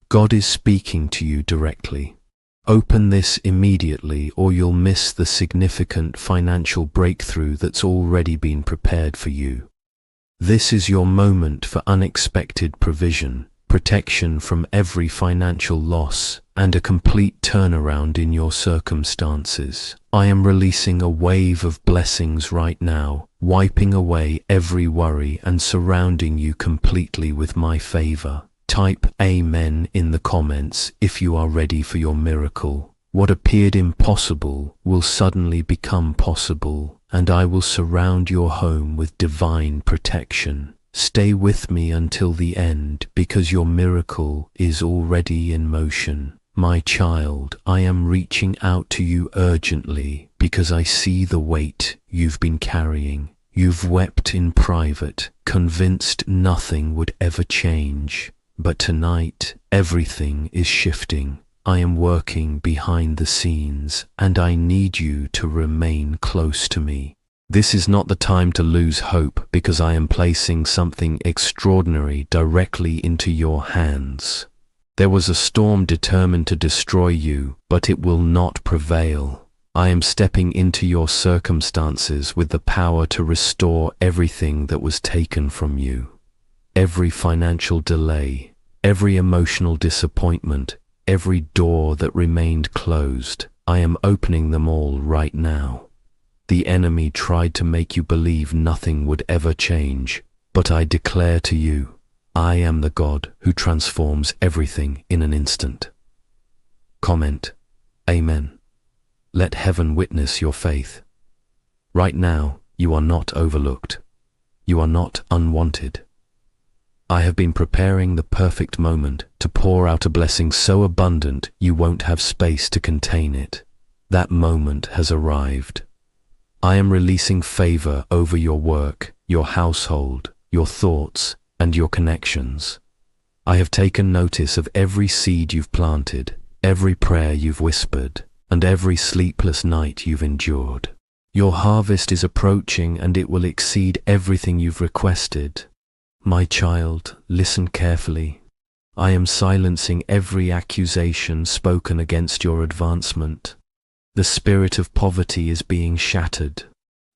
God is speaking to you directly. Open this immediately or you'll miss the significant financial breakthrough that's already been prepared for you. This is your moment for unexpected provision, protection from every financial loss, and a complete turnaround in your circumstances. I am releasing a wave of blessings right now, wiping away every worry and surrounding you completely with my favor. Type Amen in the comments if you are ready for your miracle. What appeared impossible will suddenly become possible, and I will surround your home with divine protection. Stay with me until the end because your miracle is already in motion. My child, I am reaching out to you urgently because I see the weight you've been carrying. You've wept in private, convinced nothing would ever change. But tonight, everything is shifting. I am working behind the scenes, and I need you to remain close to me. This is not the time to lose hope because I am placing something extraordinary directly into your hands. There was a storm determined to destroy you, but it will not prevail. I am stepping into your circumstances with the power to restore everything that was taken from you. Every financial delay, every emotional disappointment, every door that remained closed, I am opening them all right now. The enemy tried to make you believe nothing would ever change, but I declare to you, I am the God who transforms everything in an instant. Comment, Amen. Let heaven witness your faith. Right now, you are not overlooked. You are not unwanted. I have been preparing the perfect moment to pour out a blessing so abundant you won't have space to contain it. That moment has arrived. I am releasing favor over your work, your household, your thoughts, and your connections. I have taken notice of every seed you've planted, every prayer you've whispered, and every sleepless night you've endured. Your harvest is approaching and it will exceed everything you've requested. My child, listen carefully. I am silencing every accusation spoken against your advancement. The spirit of poverty is being shattered.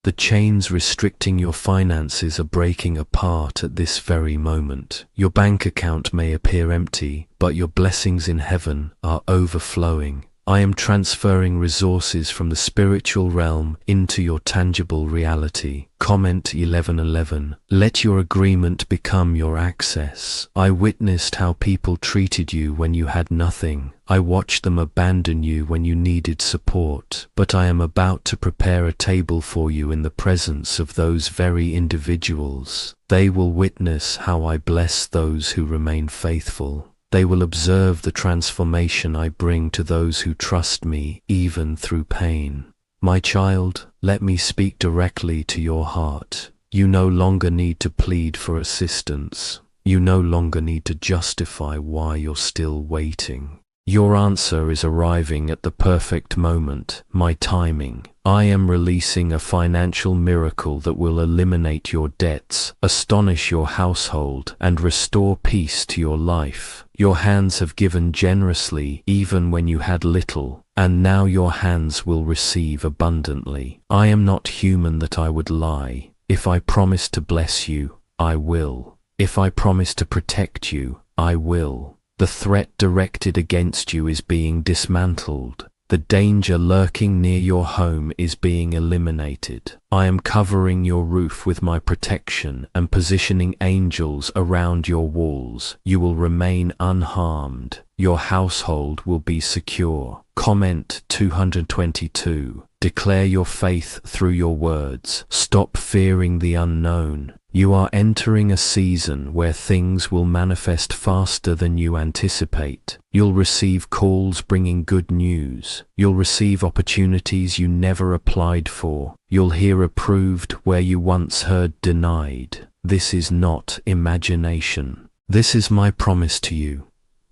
The chains restricting your finances are breaking apart at this very moment. Your bank account may appear empty, but your blessings in heaven are overflowing. I am transferring resources from the spiritual realm into your tangible reality. Comment 11:11. Let your agreement become your access. I witnessed how people treated you when you had nothing. I watched them abandon you when you needed support. But I am about to prepare a table for you in the presence of those very individuals. They will witness how I bless those who remain faithful. They will observe the transformation I bring to those who trust me, even through pain. My child, let me speak directly to your heart. You no longer need to plead for assistance. You no longer need to justify why you're still waiting. Your answer is arriving at the perfect moment, my timing. I am releasing a financial miracle that will eliminate your debts, astonish your household, and restore peace to your life. Your hands have given generously even when you had little, and now your hands will receive abundantly. I am not human that I would lie. If I promise to bless you, I will. If I promise to protect you, I will. The threat directed against you is being dismantled. The danger lurking near your home is being eliminated. I am covering your roof with my protection and positioning angels around your walls. You will remain unharmed. Your household will be secure. Comment 222. Declare your faith through your words. Stop fearing the unknown. You are entering a season where things will manifest faster than you anticipate. You'll receive calls bringing good news. You'll receive opportunities you never applied for. You'll hear approved where you once heard denied. This is not imagination. This is my promise to you.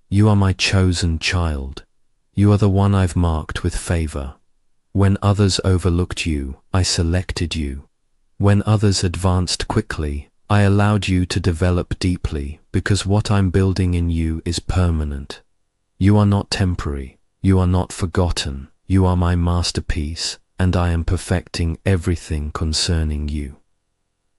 You are my chosen child. You are the one I've marked with favor. When others overlooked you, I selected you. When others advanced quickly, I allowed you to develop deeply because what I'm building in you is permanent. You are not temporary. You are not forgotten. You are my masterpiece, and I am perfecting everything concerning you.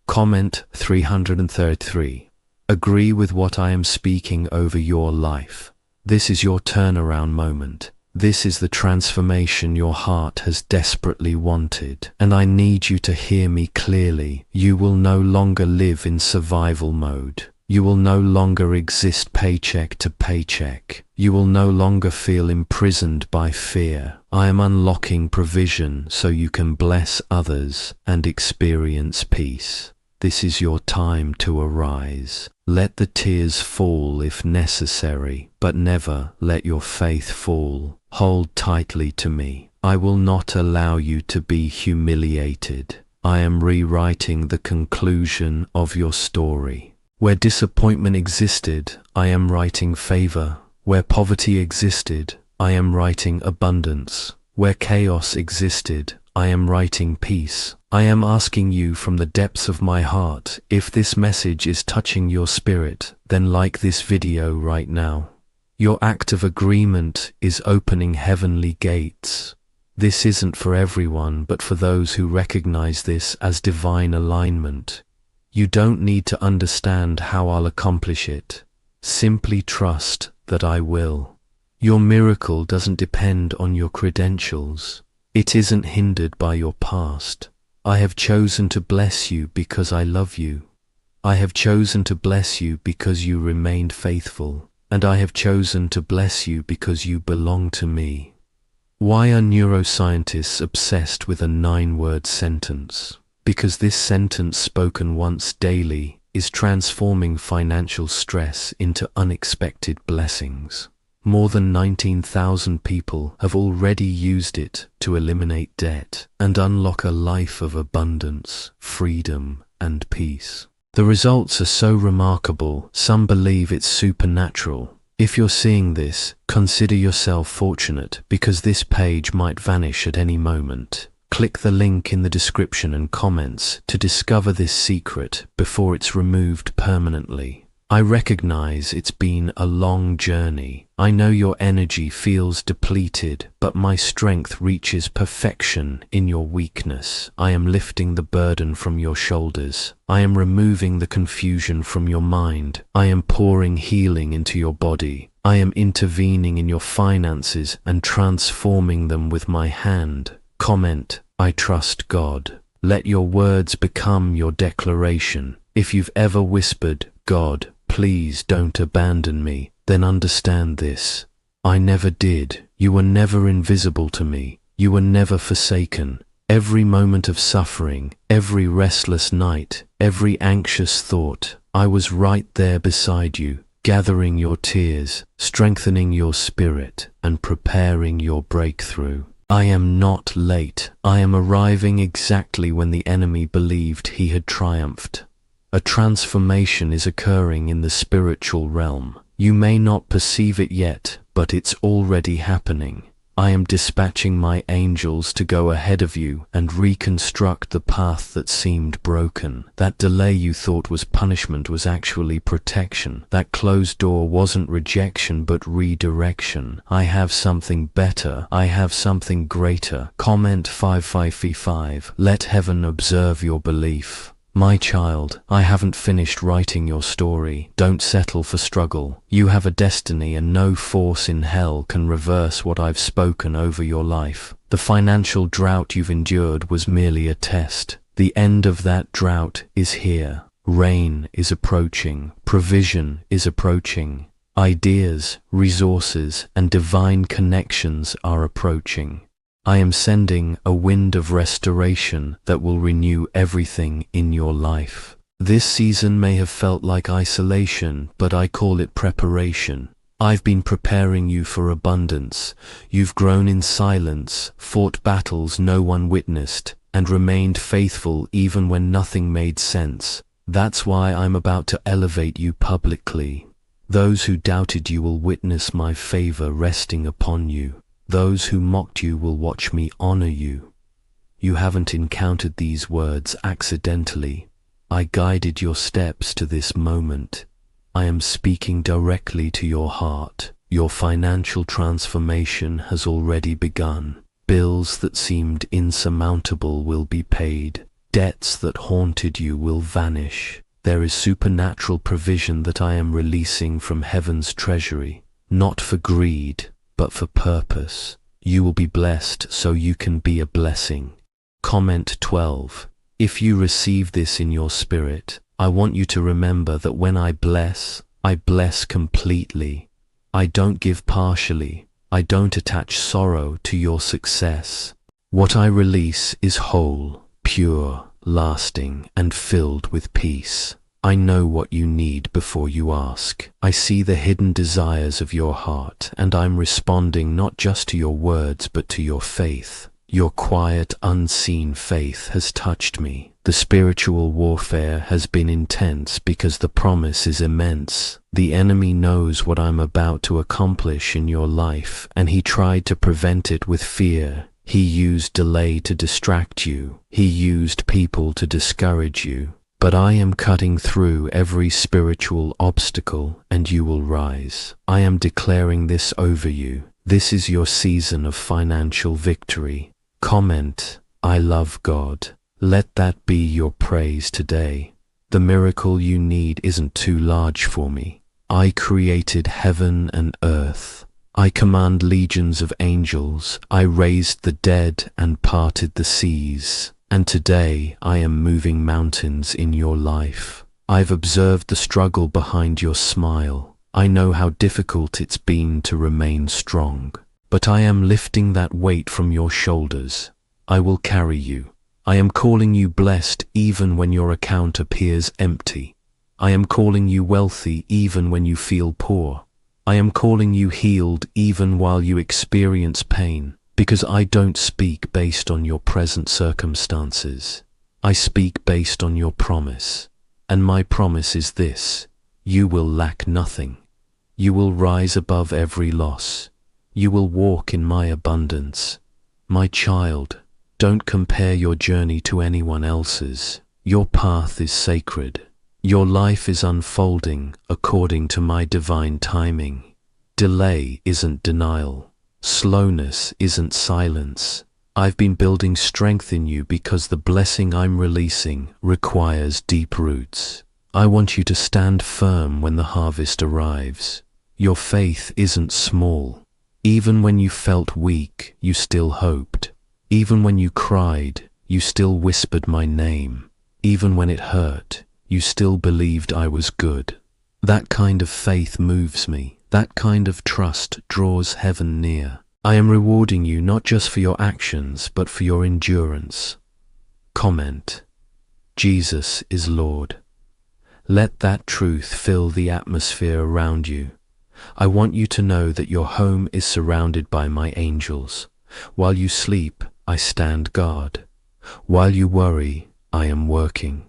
Comment 333. Agree with what I am speaking over your life. This is your turnaround moment. This is the transformation your heart has desperately wanted, and I need you to hear me clearly. You will no longer live in survival mode. You will no longer exist paycheck to paycheck. You will no longer feel imprisoned by fear. I am unlocking provision so you can bless others and experience peace. This is your time to arise. Let the tears fall if necessary, but never let your faith fall. Hold tightly to me. I will not allow you to be humiliated. I am rewriting the conclusion of your story. Where disappointment existed, I am writing favor. Where poverty existed, I am writing abundance. Where chaos existed, I am writing peace. I am asking you from the depths of my heart, if this message is touching your spirit, then like this video right now. Your act of agreement is opening heavenly gates. This isn't for everyone, but for those who recognize this as divine alignment. You don't need to understand how I'll accomplish it. Simply trust that I will. Your miracle doesn't depend on your credentials. It isn't hindered by your past. I have chosen to bless you because I love you. I have chosen to bless you because you remained faithful. And I have chosen to bless you because you belong to me. Why are neuroscientists obsessed with a 9-word sentence? Because this sentence spoken once daily is transforming financial stress into unexpected blessings. More than 19,000 people have already used it to eliminate debt and unlock a life of abundance, freedom, and peace. The results are so remarkable, some believe it's supernatural. If you're seeing this, consider yourself fortunate because this page might vanish at any moment. Click the link in the description and comments to discover this secret before it's removed permanently. I recognize it's been a long journey. I know your energy feels depleted, but my strength reaches perfection in your weakness. I am lifting the burden from your shoulders. I am removing the confusion from your mind. I am pouring healing into your body. I am intervening in your finances and transforming them with my hand. Comment, I trust God. Let your words become your declaration. If you've ever whispered, God, please don't abandon me, then understand this. I never did. You were never invisible to me. You were never forsaken. Every moment of suffering, every restless night, every anxious thought, I was right there beside you, gathering your tears, strengthening your spirit, and preparing your breakthrough. I am not late. I am arriving exactly when the enemy believed he had triumphed. A transformation is occurring in the spiritual realm. You may not perceive it yet, but it's already happening. I am dispatching my angels to go ahead of you and reconstruct the path that seemed broken. That delay you thought was punishment was actually protection. That closed door wasn't rejection but redirection. I have something better. I have something greater. Comment 5555. Let heaven observe your belief. My child, I haven't finished writing your story. Don't settle for struggle. You have a destiny and no force in hell can reverse what I've spoken over your life. The financial drought you've endured was merely a test. The end of that drought is here. Rain is approaching. Provision is approaching. Ideas, resources, and divine connections are approaching. I am sending a wind of restoration that will renew everything in your life. This season may have felt like isolation, but I call it preparation. I've been preparing you for abundance. You've grown in silence, fought battles no one witnessed, and remained faithful even when nothing made sense. That's why I'm about to elevate you publicly. Those who doubted you will witness my favor resting upon you. Those who mocked you will watch me honor you. You haven't encountered these words accidentally. I guided your steps to this moment. I am speaking directly to your heart. Your financial transformation has already begun. Bills that seemed insurmountable will be paid. Debts that haunted you will vanish. There is supernatural provision that I am releasing from heaven's treasury, not for greed, but for purpose. You will be blessed so you can be a blessing. Comment 12. If you receive this in your spirit, I want you to remember that when I bless completely. I don't give partially. I don't attach sorrow to your success. What I release is whole, pure, lasting, and filled with peace. I know what you need before you ask. I see the hidden desires of your heart, and I'm responding not just to your words but to your faith. Your quiet, unseen faith has touched me. The spiritual warfare has been intense because the promise is immense. The enemy knows what I'm about to accomplish in your life, and he tried to prevent it with fear. He used delay to distract you. He used people to discourage you. But I am cutting through every spiritual obstacle, and you will rise. I am declaring this over you. This is your season of financial victory. Comment, I love God. Let that be your praise today. The miracle you need isn't too large for me. I created heaven and earth. I command legions of angels. I raised the dead and parted the seas. And today I am moving mountains in your life. I've observed the struggle behind your smile. I know how difficult it's been to remain strong. But I am lifting that weight from your shoulders. I will carry you. I am calling you blessed even when your account appears empty. I am calling you wealthy even when you feel poor. I am calling you healed even while you experience pain, because I don't speak based on your present circumstances. I speak based on your promise. And my promise is this: you will lack nothing. You will rise above every loss. You will walk in my abundance. My child, don't compare your journey to anyone else's. Your path is sacred. Your life is unfolding according to my divine timing. Delay isn't denial. Slowness isn't silence. I've been building strength in you because the blessing I'm releasing requires deep roots. I want you to stand firm when the harvest arrives. Your faith isn't small. Even when you felt weak, you still hoped. Even when you cried, you still whispered my name. Even when it hurt, you still believed I was good. That kind of faith moves me. That kind of trust draws heaven near. I am rewarding you not just for your actions, but for your endurance. Comment, Jesus is Lord. Let that truth fill the atmosphere around you. I want you to know that your home is surrounded by my angels. While you sleep, I stand guard. While you worry, I am working.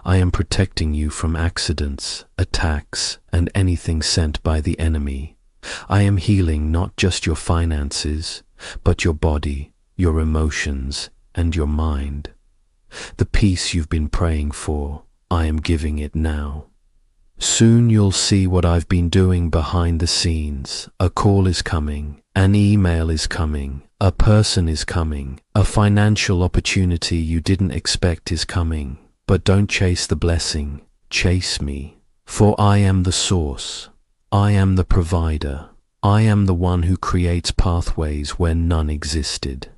I am protecting you from accidents, attacks, and anything sent by the enemy. I am healing not just your finances, but your body, your emotions, and your mind. The peace you've been praying for, I am giving it now. Soon you'll see what I've been doing behind the scenes. A call is coming, an email is coming, a person is coming, a financial opportunity you didn't expect is coming. But don't chase the blessing, chase me. For I am the source. I am the provider. I am the one who creates pathways where none existed.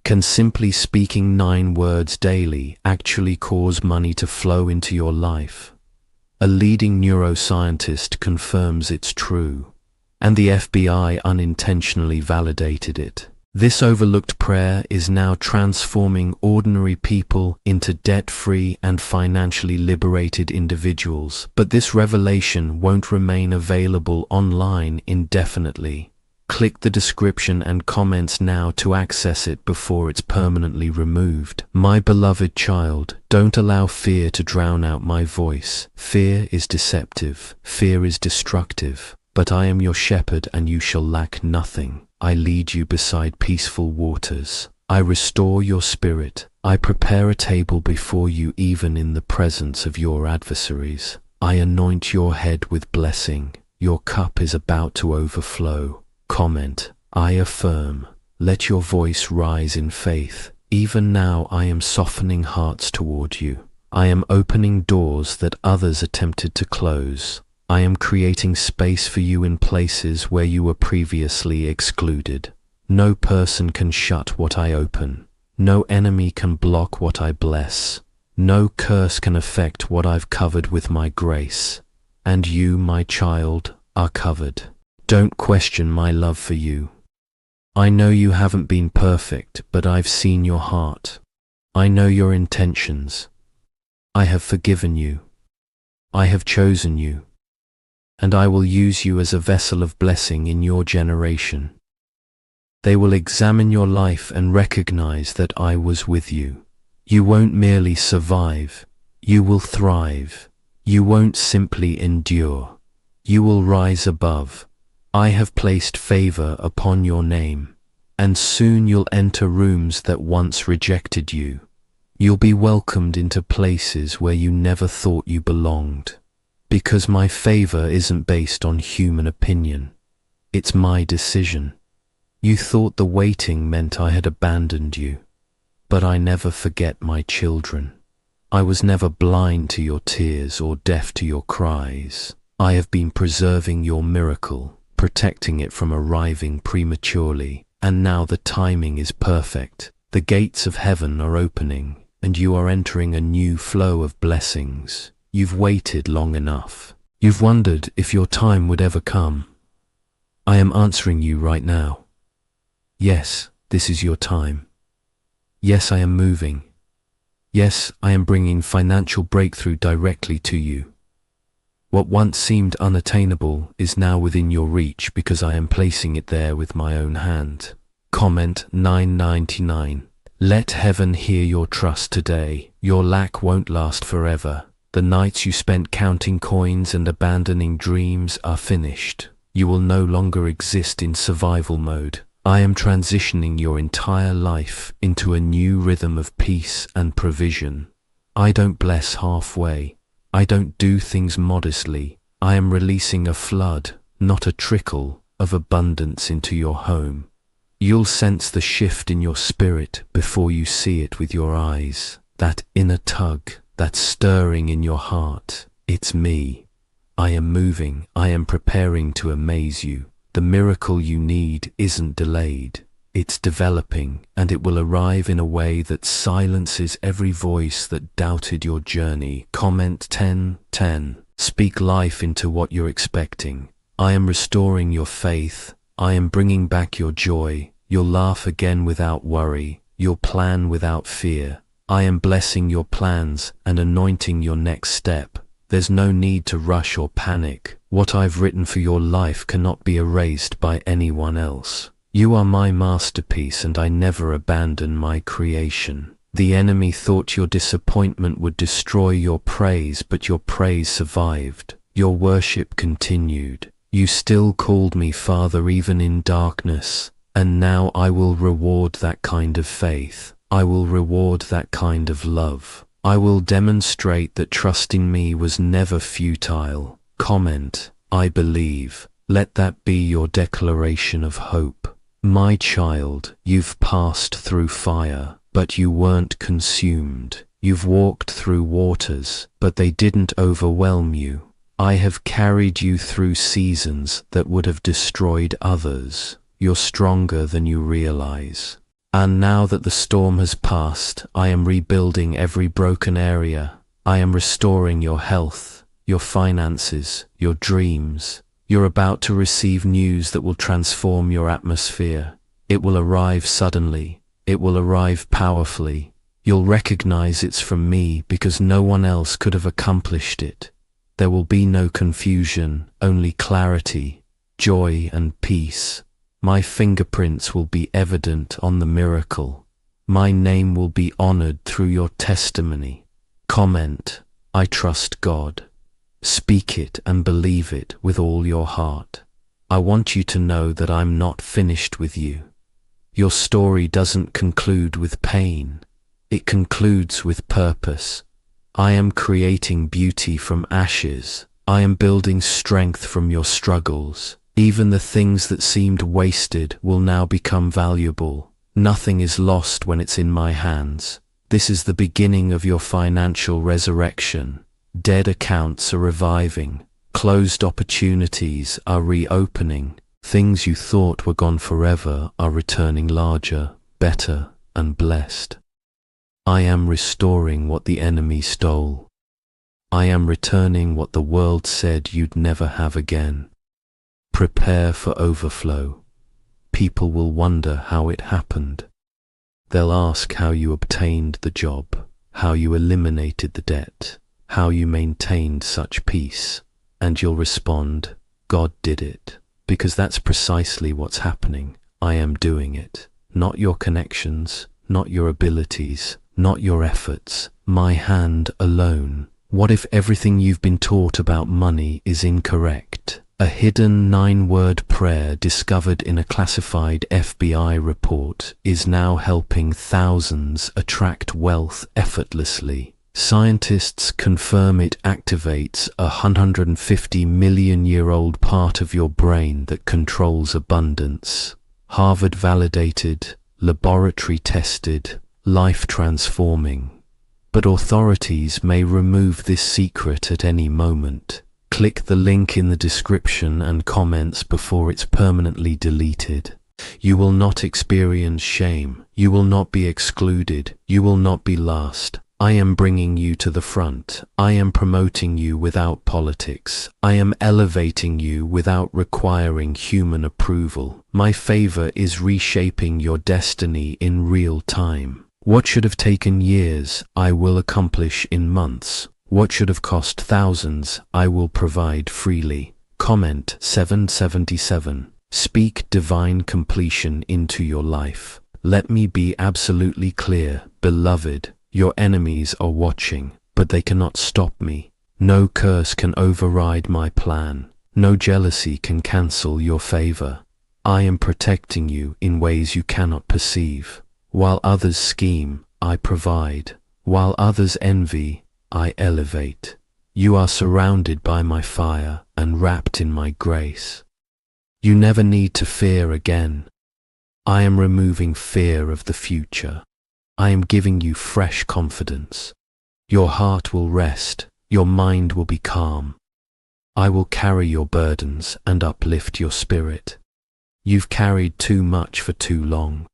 Can simply speaking 9 words daily actually cause money to flow into your life? A leading neuroscientist confirms it's true, and the FBI unintentionally validated it. This overlooked prayer is now transforming ordinary people into debt-free and financially liberated individuals. But this revelation won't remain available online indefinitely. Click the description and comments now to access it before it's permanently removed. My beloved child, don't allow fear to drown out my voice. Fear is deceptive. Fear is destructive. But I am your shepherd and you shall lack nothing. I lead you beside peaceful waters. I restore your spirit. I prepare a table before you even in the presence of your adversaries. I anoint your head with blessing. Your cup is about to overflow. Comment, I affirm. Let your voice rise in faith. Even now I am softening hearts toward you. I am opening doors that others attempted to close. I am creating space for you in places where you were previously excluded. No person can shut what I open. No enemy can block what I bless. No curse can affect what I've covered with my grace. And you, my child, are covered. Don't question my love for you. I know you haven't been perfect, but I've seen your heart. I know your intentions. I have forgiven you. I have chosen you. And I will use you as a vessel of blessing in your generation. They will examine your life and recognize that I was with you. You won't merely survive. You will thrive. You won't simply endure. You will rise above. I have placed favor upon your name, and soon you'll enter rooms that once rejected you. You'll be welcomed into places where you never thought you belonged. Because my favor isn't based on human opinion. It's my decision. You thought the waiting meant I had abandoned you. But I never forget my children. I was never blind to your tears or deaf to your cries. I have been preserving your miracle, protecting it from arriving prematurely, and now the timing is perfect. The gates of heaven are opening, and you are entering a new flow of blessings. You've waited long enough. You've wondered if your time would ever come. I am answering you right now. Yes, this is your time. Yes, I am moving. Yes, I am bringing financial breakthrough directly to you. What once seemed unattainable is now within your reach because I am placing it there with my own hand. Comment 999. Let heaven hear your trust today. Your lack won't last forever. The nights you spent counting coins and abandoning dreams are finished. You will no longer exist in survival mode. I am transitioning your entire life into a new rhythm of peace and provision. I don't bless halfway. I don't do things modestly. I am releasing a flood, not a trickle, of abundance into your home. You'll sense the shift in your spirit before you see it with your eyes. That inner tug, that stirring in your heart. It's me. I am moving. I am preparing to amaze you. The miracle you need isn't delayed. It's developing, and it will arrive in a way that silences every voice that doubted your journey. Comment 10:10. Speak life into what you're expecting. I am restoring your faith. I am bringing back your joy. You'll laugh again without worry. You'll plan without fear. I am blessing your plans and anointing your next step. There's no need to rush or panic. What I've written for your life cannot be erased by anyone else. You are my masterpiece, and I never abandon my creation. The enemy thought your disappointment would destroy your praise, but your praise survived. Your worship continued. You still called me Father even in darkness, and now I will reward that kind of faith. I will reward that kind of love. I will demonstrate that trusting me was never futile. Comment, I believe. Let that be your declaration of hope. My child, you've passed through fire, but you weren't consumed. You've walked through waters, but they didn't overwhelm you. I have carried you through seasons that would have destroyed others. You're stronger than you realize. And now that the storm has passed, I am rebuilding every broken area. I am restoring your health, your finances, your dreams. You're about to receive news that will transform your atmosphere. It will arrive suddenly. It will arrive powerfully. You'll recognize it's from me because no one else could have accomplished it. There will be no confusion, only clarity, joy, and peace. My fingerprints will be evident on the miracle. My name will be honored through your testimony. Comment, I trust God. Speak it and believe it with all your heart. I want you to know that I'm not finished with you. Your story doesn't conclude with pain. It concludes with purpose. I am creating beauty from ashes. I am building strength from your struggles. Even the things that seemed wasted will now become valuable. Nothing is lost when it's in my hands. This is the beginning of your financial resurrection. Dead accounts are reviving. Closed opportunities are reopening. Things you thought were gone forever are returning larger, better, and blessed. I am restoring what the enemy stole. I am returning what the world said you'd never have again. Prepare for overflow. People will wonder how it happened. They'll ask how you obtained the job, how you eliminated the debt, how you maintained such peace. And you'll respond, God did it. Because that's precisely what's happening. I am doing it. Not your connections, not your abilities, not your efforts, my hand alone. What if everything you've been taught about money is incorrect? A hidden 9-word prayer discovered in a classified FBI report is now helping thousands attract wealth effortlessly. Scientists confirm it activates a 150-million-year-old part of your brain that controls abundance. Harvard-validated, laboratory-tested, life-transforming. But authorities may remove this secret at any moment. Click the link in the description and comments before it's permanently deleted. You will not experience shame. You will not be excluded. You will not be last. I am bringing you to the front. I am promoting you without politics. I am elevating you without requiring human approval. My favor is reshaping your destiny in real time. What should have taken years, I will accomplish in months. What should have cost thousands, I will provide freely. Comment 777. Speak divine completion into your life. Let me be absolutely clear, beloved. Your enemies are watching, but they cannot stop me. No curse can override my plan. No jealousy can cancel your favor. I am protecting you in ways you cannot perceive. While others scheme, I provide. While others envy, I elevate. You are surrounded by my fire and wrapped in my grace. You never need to fear again. I am removing fear of the future. I am giving you fresh confidence. Your heart will rest, your mind will be calm. I will carry your burdens and uplift your spirit. You've carried too much for too long.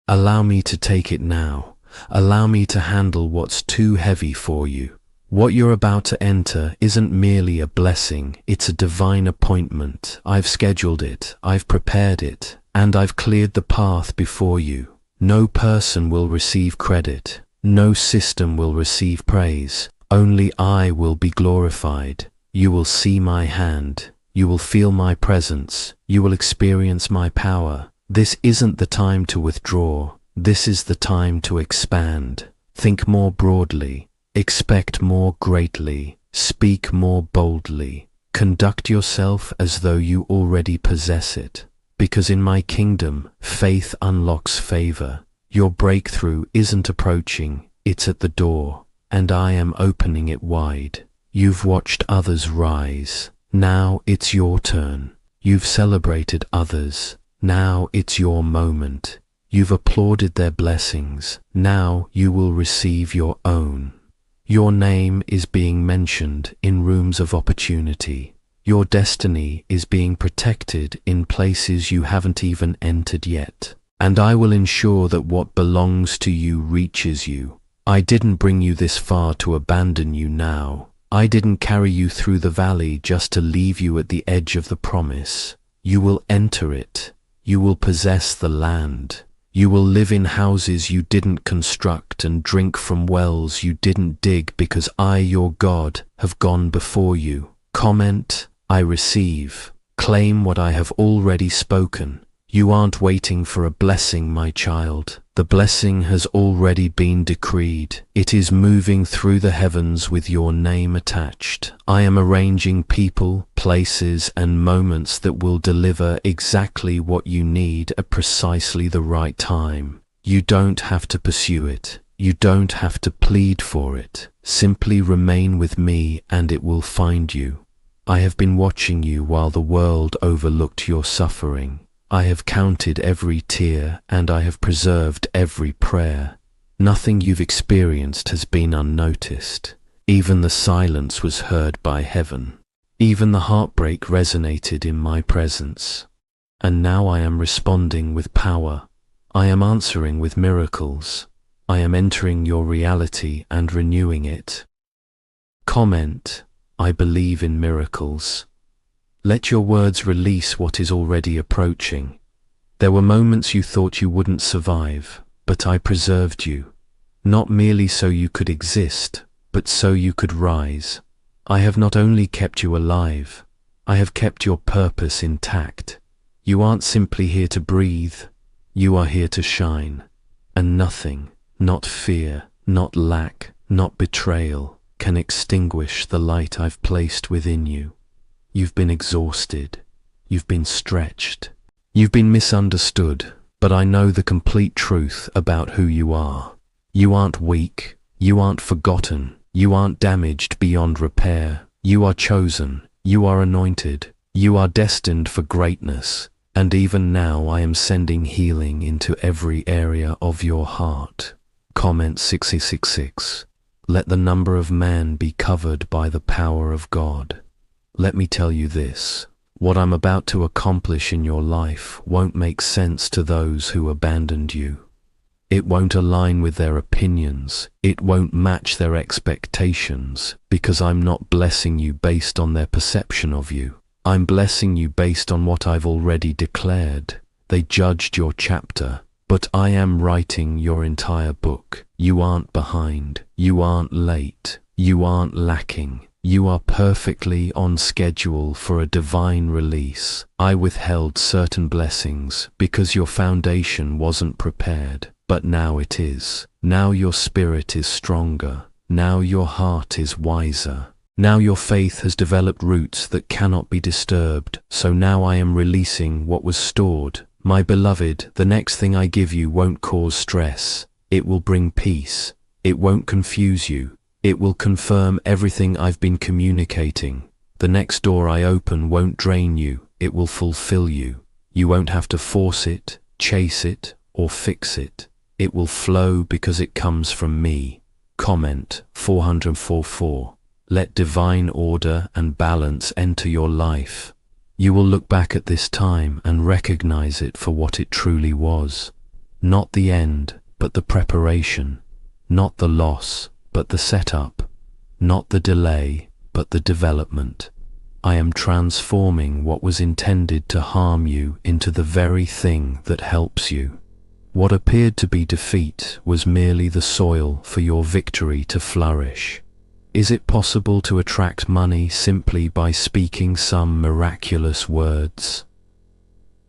Allow me to take it now. Allow me to handle what's too heavy for you. What you're about to enter isn't merely a blessing, it's a divine appointment. I've scheduled it, I've prepared it, and I've cleared the path before you. No person will receive credit. No system will receive praise. Only I will be glorified. You will see my hand. You will feel my presence. You will experience my power. This isn't the time to withdraw. This is the time to expand. Think more broadly. Expect more greatly. Speak more boldly. Conduct yourself as though you already possess it. Because in my kingdom, faith unlocks favor. Your breakthrough isn't approaching, it's at the door, and I am opening it wide. You've watched others rise. Now it's your turn. You've celebrated others. Now it's your moment. You've applauded their blessings. Now you will receive your own. Your name is being mentioned in rooms of opportunity. Your destiny is being protected in places you haven't even entered yet. And I will ensure that what belongs to you reaches you. I didn't bring you this far to abandon you now. I didn't carry you through the valley just to leave you at the edge of the promise. You will enter it. You will possess the land. You will live in houses you didn't construct and drink from wells you didn't dig because I, your God, have gone before you. Comment, I receive. Claim what I have already spoken. You aren't waiting for a blessing, my child. The blessing has already been decreed. It is moving through the heavens with your name attached. I am arranging people, places, and moments that will deliver exactly what you need at precisely the right time. You don't have to pursue it. You don't have to plead for it. Simply remain with me and it will find you. I have been watching you while the world overlooked your suffering. I have counted every tear and I have preserved every prayer. Nothing you've experienced has been unnoticed. Even the silence was heard by heaven. Even the heartbreak resonated in my presence. And now I am responding with power. I am answering with miracles. I am entering your reality and renewing it. Comment, I believe in miracles. Let your words release what is already approaching. There were moments you thought you wouldn't survive, but I preserved you. Not merely so you could exist, but so you could rise. I have not only kept you alive, I have kept your purpose intact. You aren't simply here to breathe, you are here to shine. And nothing, not fear, not lack, not betrayal, can extinguish the light I've placed within you. You've been exhausted, you've been stretched, you've been misunderstood, but I know the complete truth about who you are. You aren't weak, you aren't forgotten, you aren't damaged beyond repair. You are chosen, you are anointed, you are destined for greatness. And even now I am sending healing into every area of your heart. Comment 666. Let the number of man be covered by the power of God. Let me tell you this. What I'm about to accomplish in your life won't make sense to those who abandoned you. It won't align with their opinions. It won't match their expectations, because I'm not blessing you based on their perception of you. I'm blessing you based on what I've already declared. They judged your chapter, but I am writing your entire book. You aren't behind. You aren't late. You aren't lacking. You are perfectly on schedule for a divine release. I withheld certain blessings because your foundation wasn't prepared, but now it is. Now your spirit is stronger. Now your heart is wiser. Now your faith has developed roots that cannot be disturbed, so now I am releasing what was stored. My beloved, the next thing I give you won't cause stress. It will bring peace. It won't confuse you. It will confirm everything I've been communicating. The next door I open won't drain you. It will fulfill you. You won't have to force it, chase it, or fix it. It will flow because it comes from me. Comment 444. Let divine order and balance enter your life. You will look back at this time and recognize it for what it truly was. Not the end, but the preparation. Not the loss, but the setup. Not the delay, but the development. I am transforming what was intended to harm you into the very thing that helps you. What appeared to be defeat was merely the soil for your victory to flourish. Is it possible to attract money simply by speaking some miraculous words?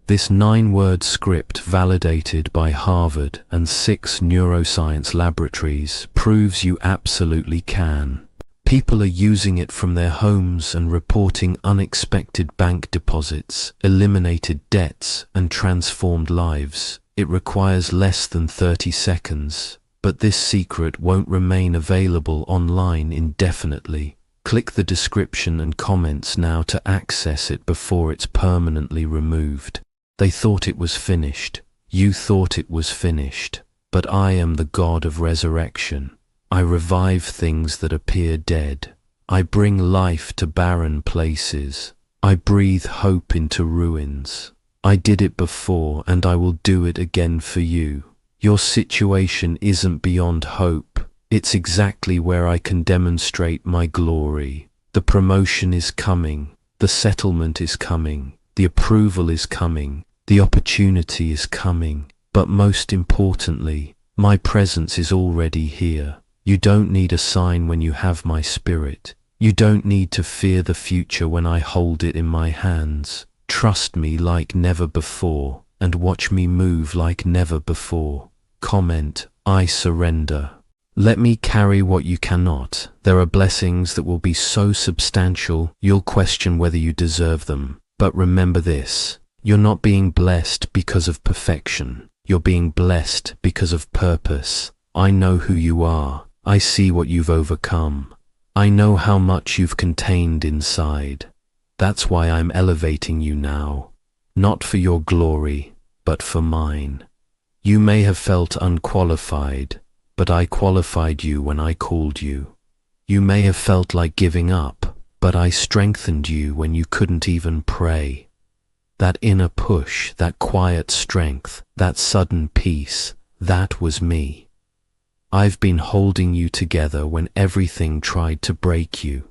This 9-word script, validated by Harvard and 6 neuroscience laboratories, proves you absolutely can. People are using it from their homes and reporting unexpected bank deposits, eliminated debts, and transformed lives. It requires less than 30 seconds. But this secret won't remain available online indefinitely. Click the description and comments now to access it before it's permanently removed. They thought it was finished. You thought it was finished. But I am the God of resurrection. I revive things that appear dead. I bring life to barren places. I breathe hope into ruins. I did it before and I will do it again for you. Your situation isn't beyond hope. It's exactly where I can demonstrate my glory. The promotion is coming. The settlement is coming. The approval is coming. The opportunity is coming. But most importantly, my presence is already here. You don't need a sign when you have my spirit. You don't need to fear the future when I hold it in my hands. Trust me like never before, and watch me move like never before. Comment, I surrender. Let me carry what you cannot. There are blessings that will be so substantial, you'll question whether you deserve them. But remember this, you're not being blessed because of perfection. You're being blessed because of purpose. I know who you are. I see what you've overcome. I know how much you've contained inside. That's why I'm elevating you now, not for your glory, but for mine. You may have felt unqualified, but I qualified you when I called you. You may have felt like giving up, but I strengthened you when you couldn't even pray. That inner push, that quiet strength, that sudden peace, that was me. I've been holding you together when everything tried to break you,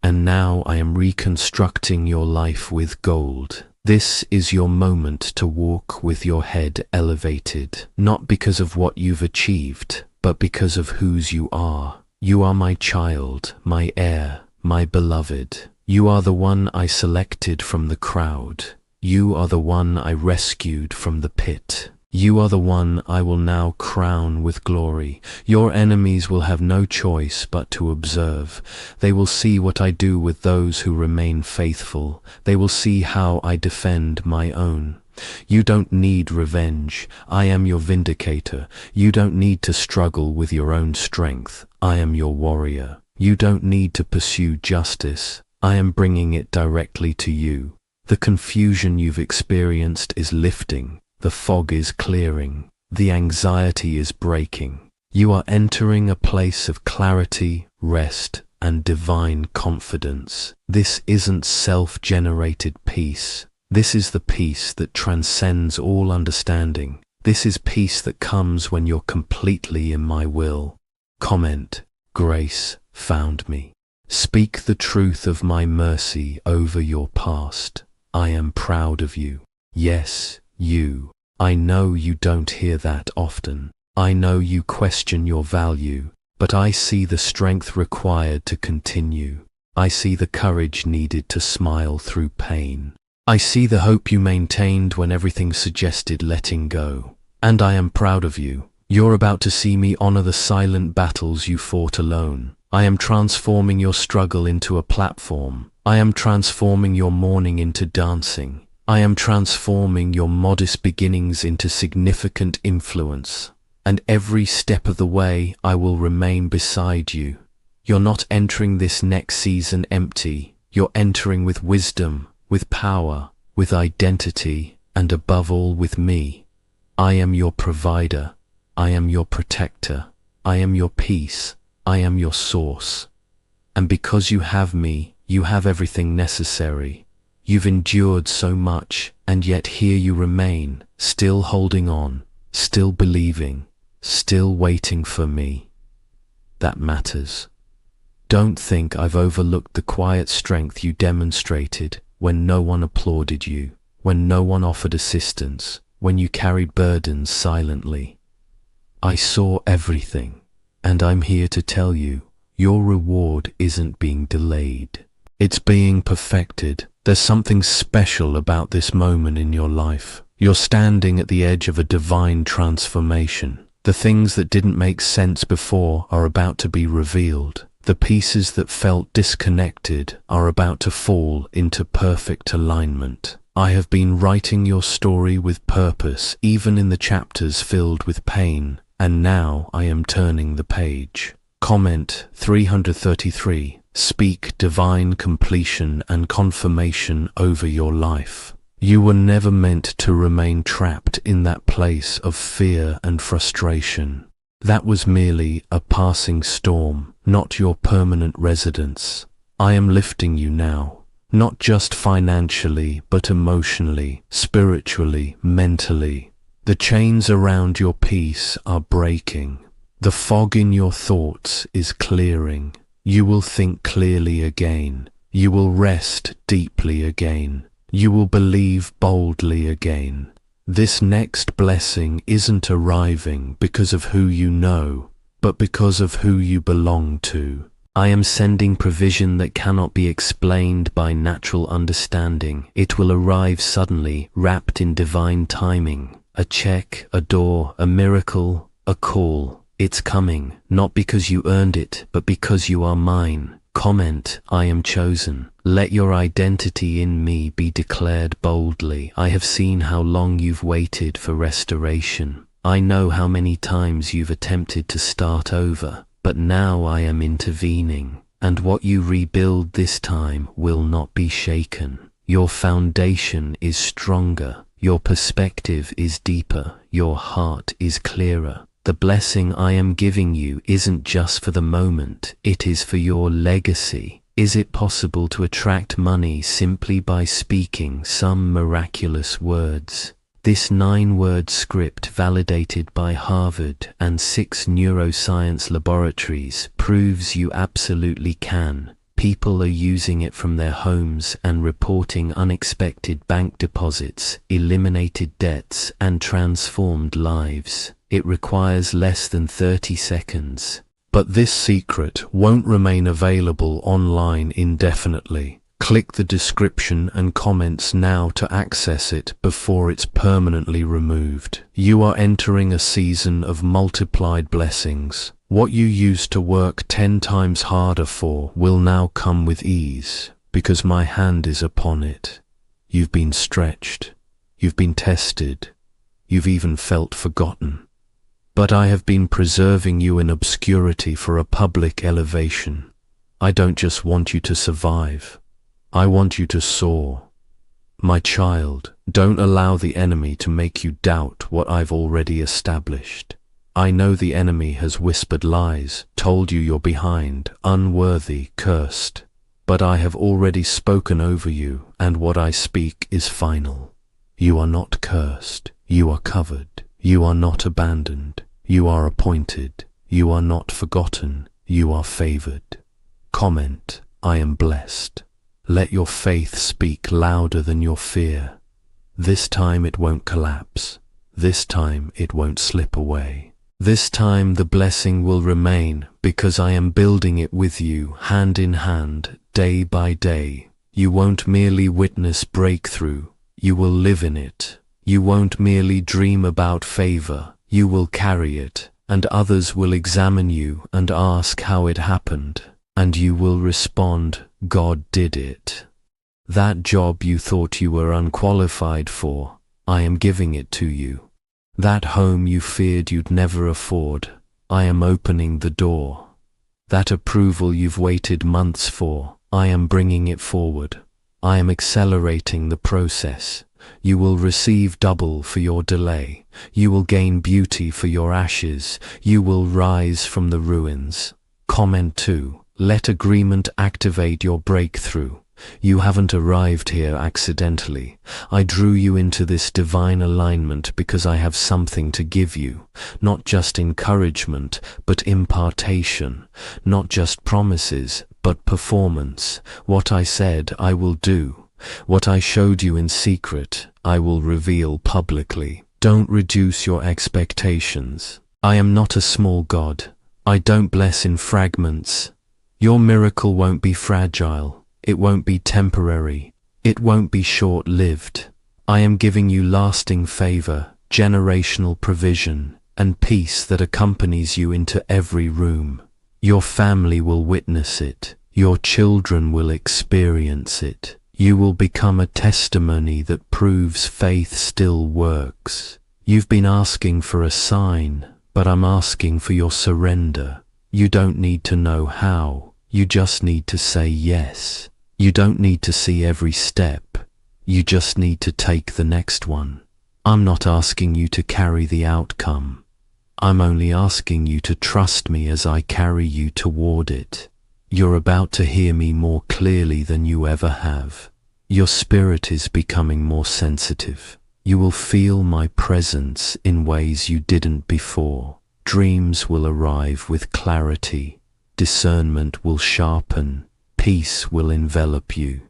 and now I am reconstructing your life with gold. This is your moment to walk with your head elevated, not because of what you've achieved, but because of whose you are. You are my child, my heir, my beloved. You are the one I selected from the crowd. You are the one I rescued from the pit. You are the one I will now crown with glory. Your enemies will have no choice but to observe. They will see what I do with those who remain faithful. They will see how I defend my own. You don't need revenge. I am your vindicator. You don't need to struggle with your own strength. I am your warrior. You don't need to pursue justice. I am bringing it directly to you. The confusion you've experienced is lifting. The fog is clearing. The anxiety is breaking. You are entering a place of clarity, rest, and divine confidence. This isn't self-generated peace. This is the peace that transcends all understanding. This is peace that comes when you're completely in my will. Comment, grace found me. Speak the truth of my mercy over your past. I am proud of you. Yes, you. I know you don't hear that often. I know you question your value, but I see the strength required to continue. I see the courage needed to smile through pain. I see the hope you maintained when everything suggested letting go. And I am proud of you. You're about to see me honor the silent battles you fought alone. I am transforming your struggle into a platform. I am transforming your mourning into dancing. I am transforming your modest beginnings into significant influence. And every step of the way, I will remain beside you. You're not entering this next season empty. You're entering with wisdom, with power, with identity, and above all with me. I am your provider. I am your protector. I am your peace. I am your source. And because you have me, you have everything necessary. You've endured so much, and yet here you remain, still holding on, still believing, still waiting for me. That matters. Don't think I've overlooked the quiet strength you demonstrated when no one applauded you, when no one offered assistance, when you carried burdens silently. I saw everything, and I'm here to tell you, your reward isn't being delayed. It's being perfected. There's something special about this moment in your life. You're standing at the edge of a divine transformation. The things that didn't make sense before are about to be revealed. The pieces that felt disconnected are about to fall into perfect alignment. I have been writing your story with purpose, even in the chapters filled with pain, and now I am turning the page. Comment 333. Speak divine completion and confirmation over your life. You were never meant to remain trapped in that place of fear and frustration. That was merely a passing storm, not your permanent residence. I am lifting you now, not just financially, but emotionally, spiritually, mentally. The chains around your peace are breaking. The fog in your thoughts is clearing. You will think clearly again. You will rest deeply again. You will believe boldly again. This next blessing isn't arriving because of who you know, but because of who you belong to. I am sending provision that cannot be explained by natural understanding. It will arrive suddenly, wrapped in divine timing. A check, a door, a miracle, a call. It's coming, not because you earned it, but because you are mine. Comment, I am chosen. Let your identity in me be declared boldly. I have seen how long you've waited for restoration. I know how many times you've attempted to start over, but now I am intervening, and what you rebuild this time will not be shaken. Your foundation is stronger. Your perspective is deeper. Your heart is clearer. The blessing I am giving you isn't just for the moment, it is for your legacy. Is it possible to attract money simply by speaking some miraculous words? This 9-word script, validated by Harvard and 6 neuroscience laboratories, proves you absolutely can. People are using it from their homes and reporting unexpected bank deposits, eliminated debts, and transformed lives. It requires less than 30 seconds. But this secret won't remain available online indefinitely. Click the description and comments now to access it before it's permanently removed. You are entering a season of multiplied blessings. What you used to work 10 times harder for will now come with ease, because my hand is upon it. You've been stretched. You've been tested. You've even felt forgotten. But I have been preserving you in obscurity for a public elevation. I don't just want you to survive. I want you to soar. My child, don't allow the enemy to make you doubt what I've already established. I know the enemy has whispered lies, told you you're behind, unworthy, cursed. But I have already spoken over you, and what I speak is final. You are not cursed. You are covered. You are not abandoned. You are appointed. You are not forgotten. You are favored. Comment, I am blessed. Let your faith speak louder than your fear. This time it won't collapse. This time it won't slip away. This time the blessing will remain, because I am building it with you, hand in hand, day by day. You won't merely witness breakthrough, you will live in it. You won't merely dream about favor, you will carry it, and others will examine you and ask how it happened, and you will respond, God did it. That job you thought you were unqualified for, I am giving it to you. That home you feared you'd never afford, I am opening the door. That approval you've waited months for, I am bringing it forward. I am accelerating the process. You will receive double for your delay. You will gain beauty for your ashes. You will rise from the ruins. Comment 2. Let agreement activate your breakthrough. You haven't arrived here accidentally. I drew you into this divine alignment because I have something to give you. Not just encouragement, but impartation. Not just promises, but performance. What I said, I will do. What I showed you in secret, I will reveal publicly. Don't reduce your expectations. I am not a small God. I don't bless in fragments. Your miracle won't be fragile. It won't be temporary. It won't be short-lived. I am giving you lasting favor, generational provision, and peace that accompanies you into every room. Your family will witness it. Your children will experience it. You will become a testimony that proves faith still works. You've been asking for a sign, but I'm asking for your surrender. You don't need to know how. You just need to say yes. You don't need to see every step. You just need to take the next one. I'm not asking you to carry the outcome. I'm only asking you to trust me as I carry you toward it. You're about to hear me more clearly than you ever have. Your spirit is becoming more sensitive. You will feel my presence in ways you didn't before. Dreams will arrive with clarity. Discernment will sharpen. Peace will envelop you.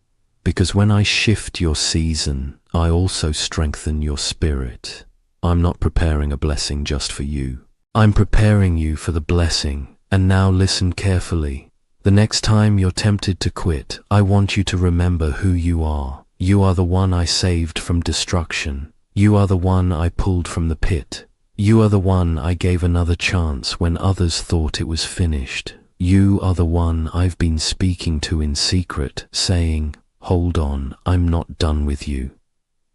Because when I shift your season, I also strengthen your spirit. I'm not preparing a blessing just for you. I'm preparing you for the blessing. And now listen carefully. The next time you're tempted to quit, I want you to remember who you are. You are the one I saved from destruction. You are the one I pulled from the pit. You are the one I gave another chance when others thought it was finished. You are the one I've been speaking to in secret, saying, hold on, I'm not done with you.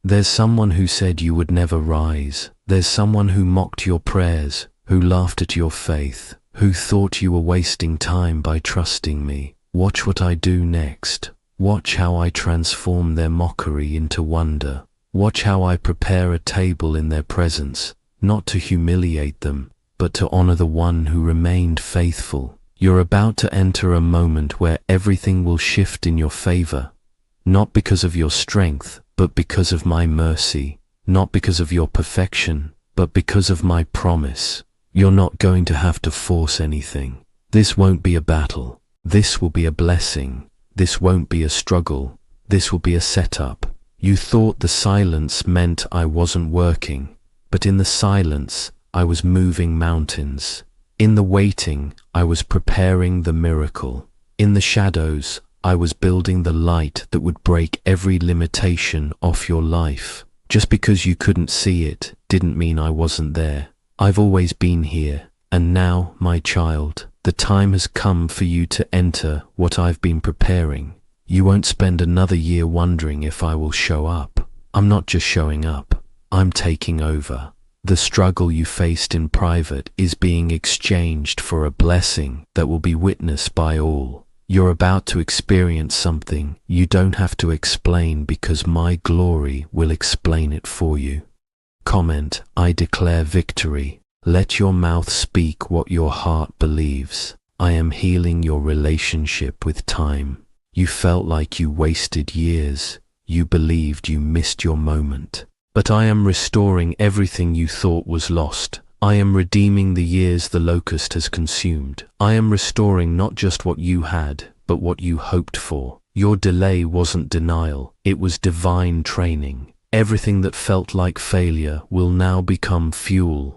There's someone who said you would never rise. There's someone who mocked your prayers, who laughed at your faith, who thought you were wasting time by trusting me. Watch what I do next. Watch how I transform their mockery into wonder. Watch how I prepare a table in their presence, not to humiliate them, but to honor the one who remained faithful. You're about to enter a moment where everything will shift in your favor, not because of your strength, but because of my mercy, not because of your perfection, but because of my promise. You're not going to have to force anything. This won't be a battle. This will be a blessing. This won't be a struggle. This will be a setup. You thought the silence meant I wasn't working, but in the silence, I was moving mountains. In the waiting, I was preparing the miracle. In the shadows, I was building the light that would break every limitation off your life. Just because you couldn't see it didn't mean I wasn't there. I've always been here, and now, my child, the time has come for you to enter what I've been preparing. You won't spend another year wondering if I will show up. I'm not just showing up, I'm taking over. The struggle you faced in private is being exchanged for a blessing that will be witnessed by all. You're about to experience something you don't have to explain because my glory will explain it for you. Comment, I declare victory. Let your mouth speak what your heart believes. I am healing your relationship with time. You felt like you wasted years. You believed you missed your moment. But I am restoring everything you thought was lost. I am redeeming the years the locust has consumed. I am restoring not just what you had, but what you hoped for. Your delay wasn't denial, it was divine training. Everything that felt like failure will now become fuel.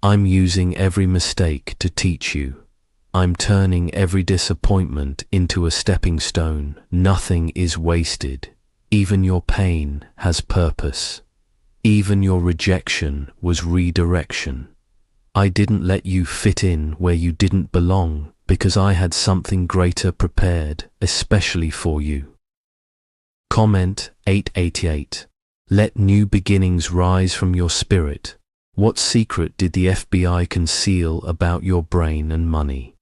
I'm using every mistake to teach you. I'm turning every disappointment into a stepping stone. Nothing is wasted. Even your pain has purpose. Even your rejection was redirection. I didn't let you fit in where you didn't belong because I had something greater prepared, especially for you. Comment 888. Let new beginnings rise from your spirit. What secret did the FBI conceal about your brain and money?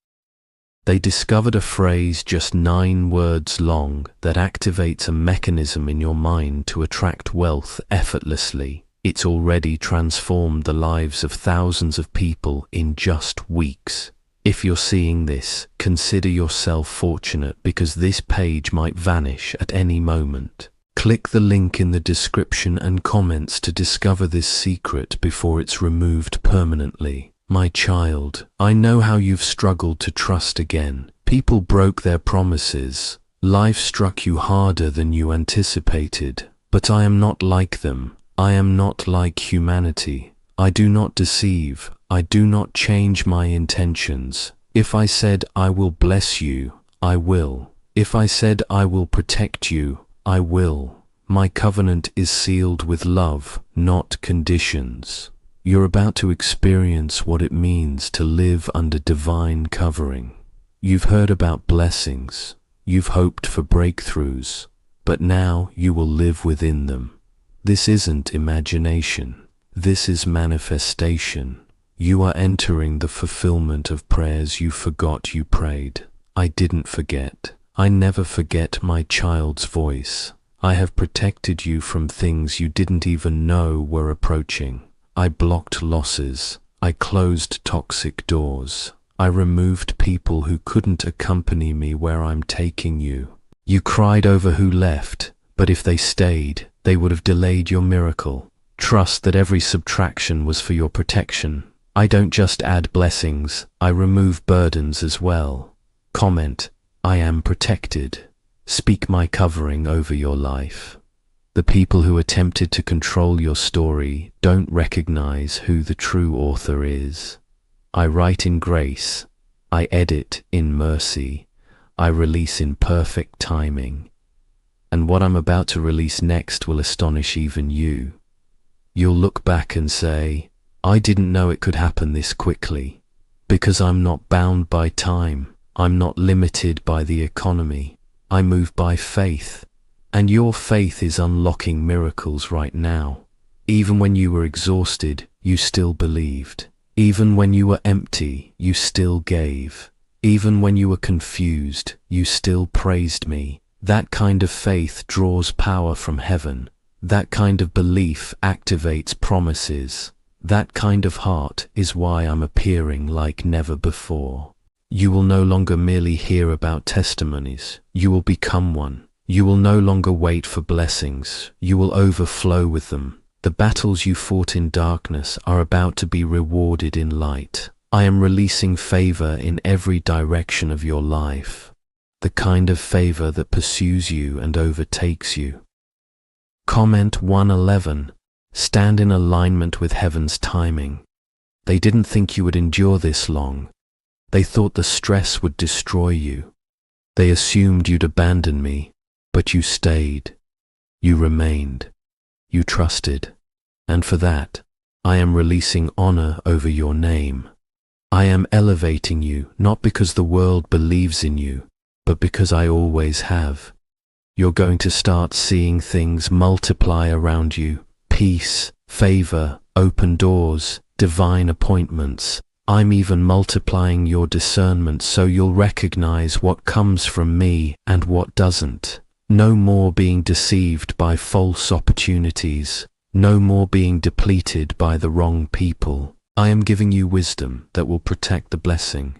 They discovered a phrase just 9 words long that activates a mechanism in your mind to attract wealth effortlessly. It's already transformed the lives of thousands of people in just weeks. If you're seeing this, consider yourself fortunate because this page might vanish at any moment. Click the link in the description and comments to discover this secret before it's removed permanently. My child, I know how you've struggled to trust again. People broke their promises. Life struck you harder than you anticipated. But I am not like them. I am not like humanity. I do not deceive. I do not change my intentions. If I said I will bless you, I will. If I said I will protect you, I will. My covenant is sealed with love, not conditions. You're about to experience what it means to live under divine covering. You've heard about blessings. You've hoped for breakthroughs. But now you will live within them. This isn't imagination. This is manifestation. You are entering the fulfillment of prayers you forgot you prayed. I didn't forget. I never forget my child's voice. I have protected you from things you didn't even know were approaching. I blocked losses. I closed toxic doors. I removed people who couldn't accompany me where I'm taking you. You cried over who left, but if they stayed, they would have delayed your miracle. Trust that every subtraction was for your protection. I don't just add blessings, I remove burdens as well. Comment, I am protected. Speak my covering over your life. The people who attempted to control your story don't recognize who the true author is. I write in grace. I edit in mercy. I release in perfect timing. And what I'm about to release next will astonish even you. You'll look back and say, I didn't know it could happen this quickly. Because I'm not bound by time. I'm not limited by the economy. I move by faith. And your faith is unlocking miracles right now. Even when you were exhausted, you still believed. Even when you were empty, you still gave. Even when you were confused, you still praised me. That kind of faith draws power from heaven. That kind of belief activates promises. That kind of heart is why I'm appearing like never before. You will no longer merely hear about testimonies. You will become one. You will no longer wait for blessings. You will overflow with them. The battles you fought in darkness are about to be rewarded in light. I am releasing favor in every direction of your life. The kind of favor that pursues you and overtakes you. Comment 111. Stand in alignment with heaven's timing. They didn't think you would endure this long. They thought the stress would destroy you. They assumed you'd abandon me, but you stayed. You remained. You trusted. And for that, I am releasing honor over your name. I am elevating you, not because the world believes in you, but because I always have. You're going to start seeing things multiply around you. Peace, favor, open doors, divine appointments. I'm even multiplying your discernment so you'll recognize what comes from me and what doesn't. No more being deceived by false opportunities. No more being depleted by the wrong people. I am giving you wisdom that will protect the blessing.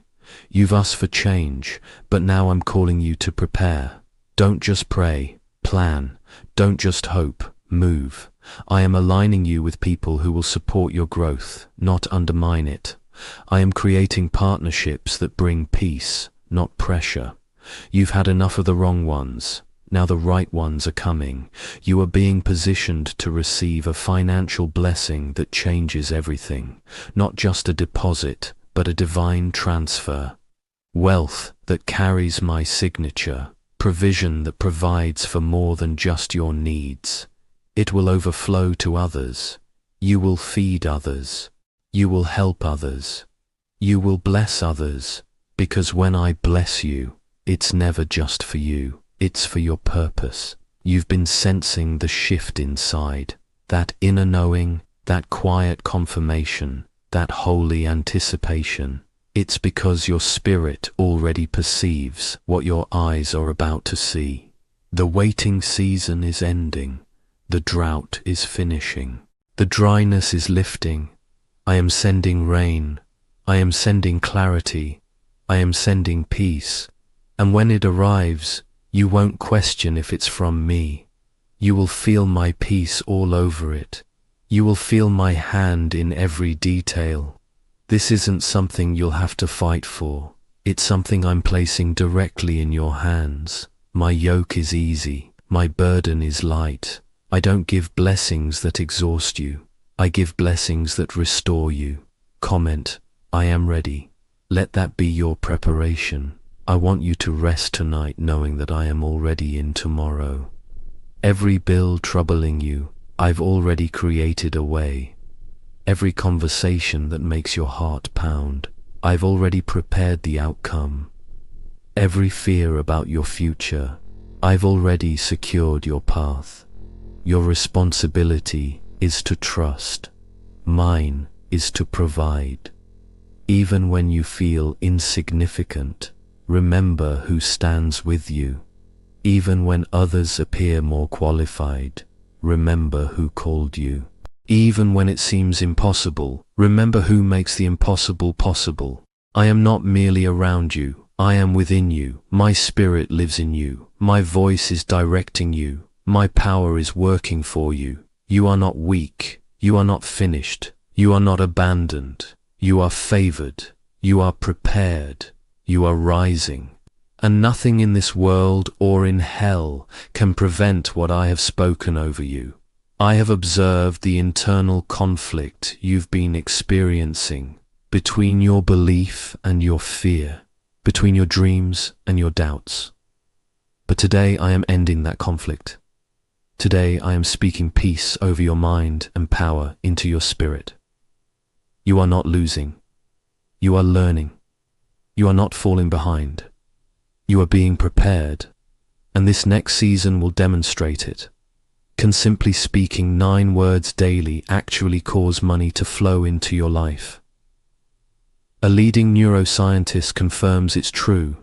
You've asked for change, but now I'm calling you to prepare. Don't just pray, plan. Don't just hope, move. I am aligning you with people who will support your growth, not undermine it. I am creating partnerships that bring peace, not pressure. You've had enough of the wrong ones. Now the right ones are coming. You are being positioned to receive a financial blessing that changes everything. Not just a deposit, but a divine transfer. Wealth that carries my signature. Provision that provides for more than just your needs. It will overflow to others. You will feed others. You will help others. You will bless others. Because when I bless you, it's never just for you. It's for your purpose. You've been sensing the shift inside. That inner knowing, that quiet confirmation, that holy anticipation. It's because your spirit already perceives what your eyes are about to see. The waiting season is ending. The drought is finishing. The dryness is lifting. I am sending rain. I am sending clarity. I am sending peace. And when it arrives, you won't question if it's from me. You will feel my peace all over it. You will feel my hand in every detail. This isn't something you'll have to fight for. It's something I'm placing directly in your hands. My yoke is easy. My burden is light. I don't give blessings that exhaust you. I give blessings that restore you. Comment, I am ready. Let that be your preparation. I want you to rest tonight knowing that I am already in tomorrow. Every bill troubling you, I've already created a way. Every conversation that makes your heart pound, I've already prepared the outcome. Every fear about your future, I've already secured your path. Your responsibility is to trust. Mine is to provide. Even when you feel insignificant, remember who stands with you. Even when others appear more qualified, remember who called you. Even when it seems impossible, remember who makes the impossible possible. I am not merely around you, I am within you. My spirit lives in you. My voice is directing you. My power is working for you. You are not weak. You are not finished. You are not abandoned. You are favored. You are prepared. You are rising. And nothing in this world or in hell can prevent what I have spoken over you. I have observed the internal conflict you've been experiencing between your belief and your fear, between your dreams and your doubts. But today I am ending that conflict. Today I am speaking peace over your mind and power into your spirit. You are not losing. You are learning. You are not falling behind. You are being prepared, and this next season will demonstrate it. Can simply speaking 9 words daily actually cause money to flow into your life? A leading neuroscientist confirms it's true.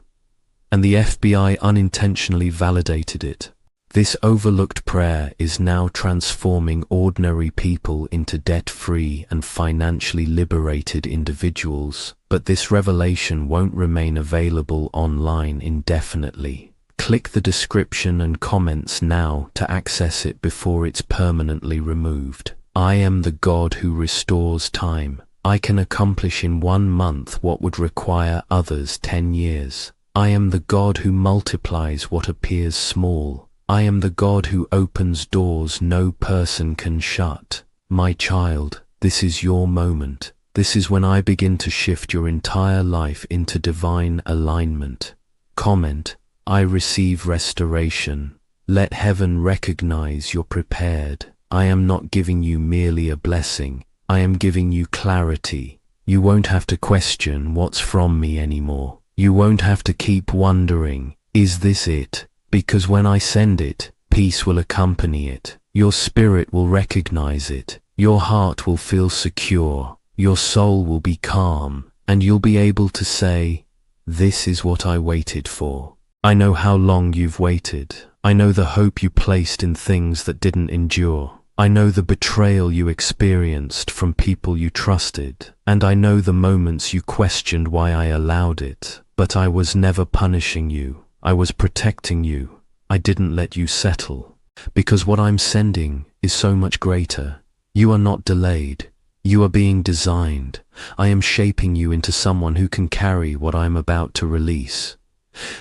and the FBI unintentionally validated it. This overlooked prayer is now transforming ordinary people into debt-free and financially liberated individuals, but this revelation won't remain available online indefinitely. Click the description and comments now to access it before it's permanently removed. I am the God who restores time. I can accomplish in 1 month what would require others 10 years. I am the God who multiplies what appears small. I am the God who opens doors no person can shut. My child, this is your moment. This is when I begin to shift your entire life into divine alignment. Comment, I receive restoration. Let heaven recognize you're prepared. I am not giving you merely a blessing. I am giving you clarity. You won't have to question what's from me anymore. You won't have to keep wondering, is this it? Because when I send it, peace will accompany it. Your spirit will recognize it. Your heart will feel secure. Your soul will be calm, and you'll be able to say, this is what I waited for. I know how long you've waited. I know the hope you placed in things that didn't endure. I know the betrayal you experienced from people you trusted, and I know the moments you questioned why I allowed it. But I was never punishing you. I was protecting you. I didn't let you settle. Because what I'm sending is so much greater. You are not delayed. You are being designed. I am shaping you into someone who can carry what I am about to release.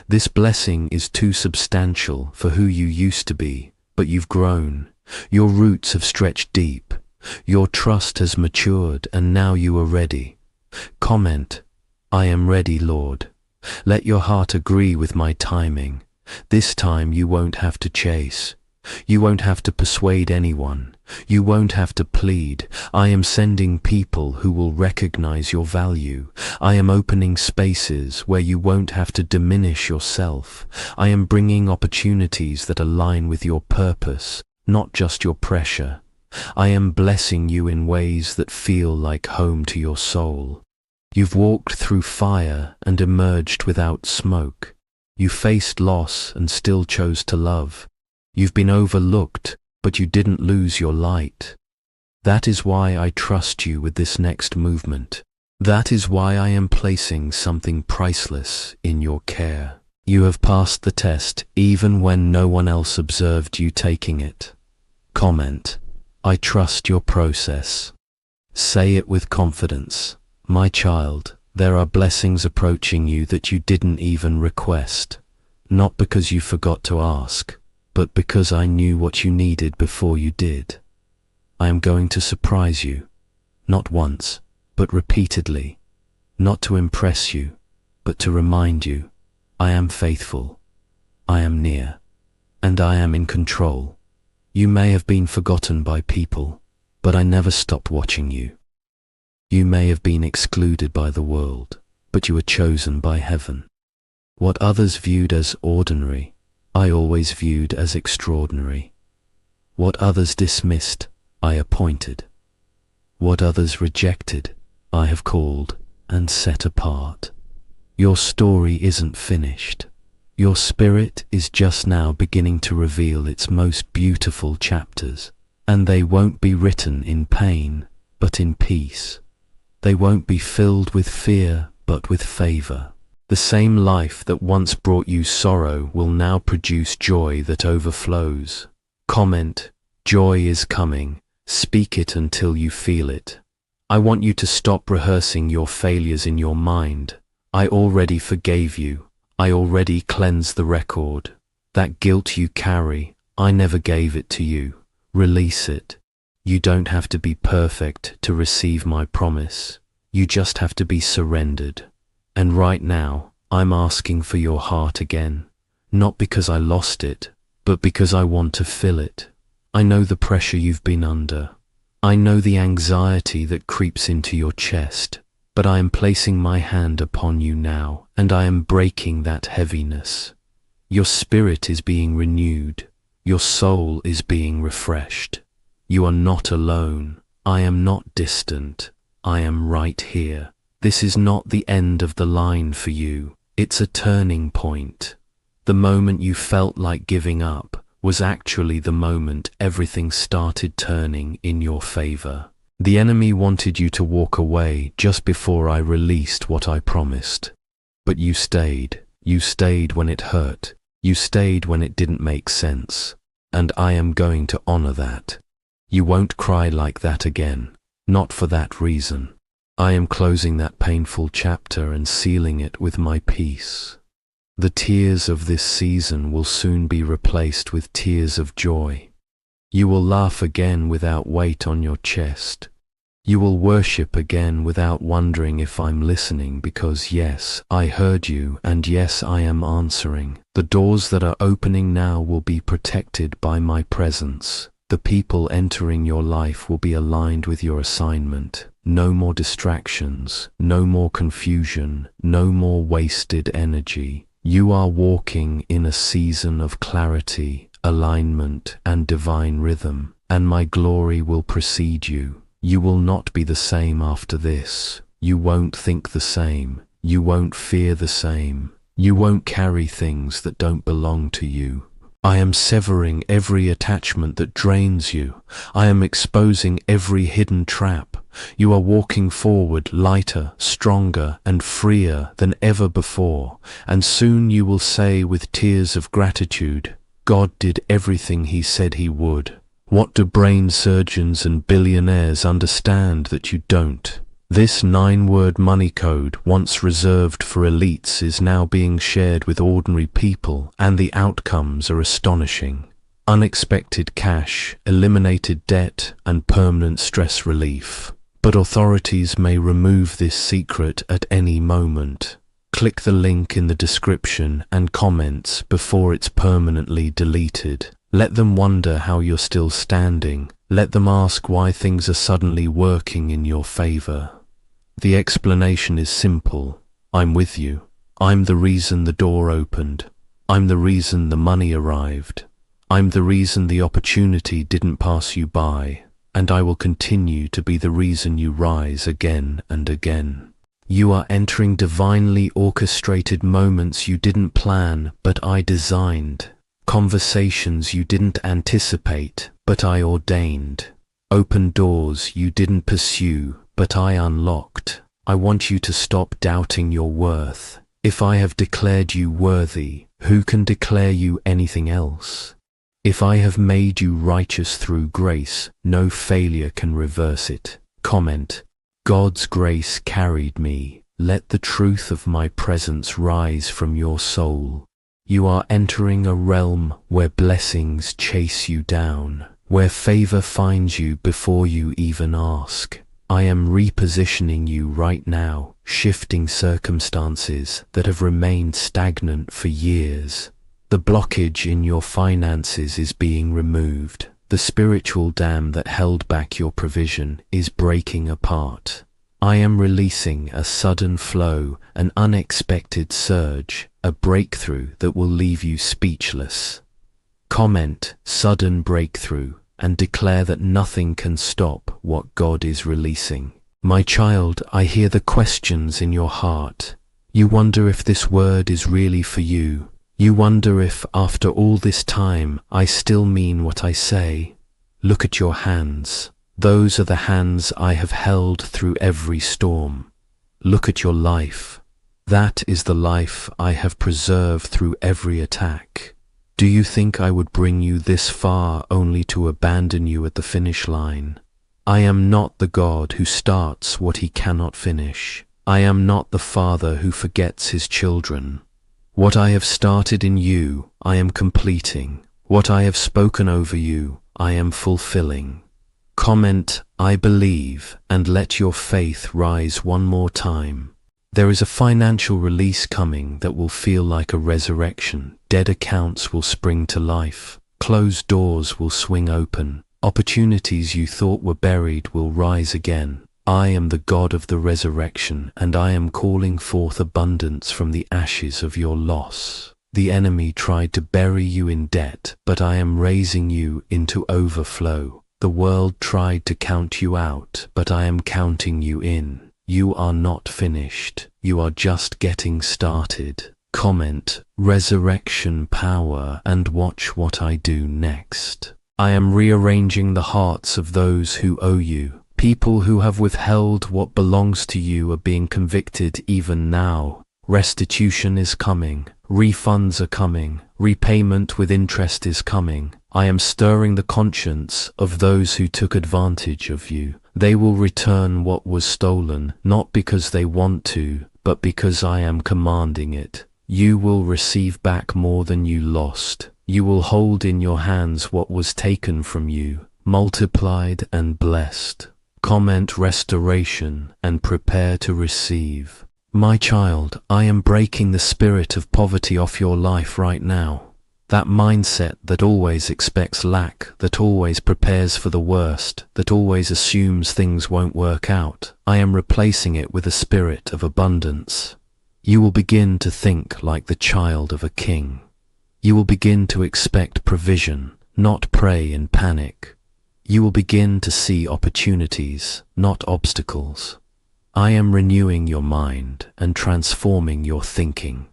This blessing is too substantial for who you used to be, but you've grown. Your roots have stretched deep. Your trust has matured, and now you are ready. Comment, I am ready, Lord. Let your heart agree with my timing. This time you won't have to chase. You won't have to persuade anyone. You won't have to plead. I am sending people who will recognize your value. I am opening spaces where you won't have to diminish yourself. I am bringing opportunities that align with your purpose, not just your pressure. I am blessing you in ways that feel like home to your soul. You've walked through fire and emerged without smoke. You faced loss and still chose to love. You've been overlooked, but you didn't lose your light. That is why I trust you with this next movement. That is why I am placing something priceless in your care. You have passed the test even when no one else observed you taking it. Comment, I trust your process. Say it with confidence. My child, there are blessings approaching you that you didn't even request. Not because you forgot to ask, but because I knew what you needed before you did. I am going to surprise you, not once, but repeatedly. Not to impress you, but to remind you, I am faithful, I am near, and I am in control. You may have been forgotten by people, but I never stopped watching you. You may have been excluded by the world, but you were chosen by heaven. What others viewed as ordinary, I always viewed as extraordinary. What others dismissed, I appointed. What others rejected, I have called and set apart. Your story isn't finished. Your spirit is just now beginning to reveal its most beautiful chapters, and they won't be written in pain, but in peace. They won't be filled with fear, but with favor. The same life that once brought you sorrow will now produce joy that overflows. Comment, joy is coming. Speak it until you feel it. I want you to stop rehearsing your failures in your mind. I already forgave you. I already cleansed the record. That guilt you carry, I never gave it to you. Release it. You don't have to be perfect to receive my promise. You just have to be surrendered. And right now, I'm asking for your heart again. Not because I lost it, but because I want to fill it. I know the pressure you've been under. I know the anxiety that creeps into your chest. But I am placing my hand upon you now, and I am breaking that heaviness. Your spirit is being renewed. Your soul is being refreshed. You are not alone. I am not distant. I am right here. This is not the end of the line for you. It's a turning point. The moment you felt like giving up was actually the moment everything started turning in your favor. The enemy wanted you to walk away just before I released what I promised. But you stayed. You stayed when it hurt. You stayed when it didn't make sense. And I am going to honor that. You won't cry like that again. Not for that reason. I am closing that painful chapter and sealing it with my peace. The tears of this season will soon be replaced with tears of joy. You will laugh again without weight on your chest. You will worship again without wondering if I'm listening, because yes, I heard you, and yes, I am answering. The doors that are opening now will be protected by my presence. The people entering your life will be aligned with your assignment. No more distractions, no more confusion, no more wasted energy. You are walking in a season of clarity, alignment, and divine rhythm, and my glory will precede you. You will not be the same after this. You won't think the same. You won't fear the same. You won't carry things that don't belong to you. I am severing every attachment that drains you. I am exposing every hidden trap. You are walking forward lighter, stronger, and freer than ever before, and soon you will say with tears of gratitude, God did everything He said He would. What do brain surgeons and billionaires understand that you don't? This 9-word money code, once reserved for elites, is now being shared with ordinary people, and the outcomes are astonishing. Unexpected cash, eliminated debt, and permanent stress relief. But authorities may remove this secret at any moment. Click the link in the description and comments before it's permanently deleted. Let them wonder how you're still standing. Let them ask why things are suddenly working in your favor. The explanation is simple. I'm with you. I'm the reason the door opened. I'm the reason the money arrived. I'm the reason the opportunity didn't pass you by. And I will continue to be the reason you rise again and again. You are entering divinely orchestrated moments you didn't plan, but I designed. Conversations you didn't anticipate, but I ordained. Open doors you didn't pursue, but I unlocked. I want you to stop doubting your worth. If I have declared you worthy, who can declare you anything else? If I have made you righteous through grace, no failure can reverse it. Comment: God's grace carried me. Let the truth of my presence rise from your soul. You are entering a realm where blessings chase you down, where favor finds you before you even ask. I am repositioning you right now, shifting circumstances that have remained stagnant for years. The blockage in your finances is being removed. The spiritual dam that held back your provision is breaking apart. I am releasing a sudden flow, an unexpected surge, a breakthrough that will leave you speechless. Comment sudden breakthrough and declare that nothing can stop what God is releasing. My child, I hear the questions in your heart. You wonder if this word is really for you. You wonder if, after all this time, I still mean what I say. Look at your hands. Those are the hands I have held through every storm. Look at your life. That is the life I have preserved through every attack. Do you think I would bring you this far only to abandon you at the finish line? I am not the God who starts what He cannot finish. I am not the Father who forgets His children. What I have started in you, I am completing. What I have spoken over you, I am fulfilling. Comment, I believe, and let your faith rise one more time. There is a financial release coming that will feel like a resurrection. Dead accounts will spring to life. Closed doors will swing open. Opportunities you thought were buried will rise again. I am the God of the resurrection, and I am calling forth abundance from the ashes of your loss. The enemy tried to bury you in debt, but I am raising you into overflow. The world tried to count you out, but I am counting you in. You are not finished. You are just getting started. Comment, resurrection power, and watch what I do next. I am rearranging the hearts of those who owe you. People who have withheld what belongs to you are being convicted even now. Restitution is coming. Refunds are coming. Repayment with interest is coming. I am stirring the conscience of those who took advantage of you. They will return what was stolen, not because they want to, but because I am commanding it. You will receive back more than you lost. You will hold in your hands what was taken from you, multiplied and blessed. Comment restoration and prepare to receive. My child, I am breaking the spirit of poverty off your life right now. That mindset that always expects lack, that always prepares for the worst, that always assumes things won't work out. I am replacing it with a spirit of abundance. You will begin to think like the child of a king. You will begin to expect provision, not pray in panic. You will begin to see opportunities, not obstacles. I am renewing your mind and transforming your thinking.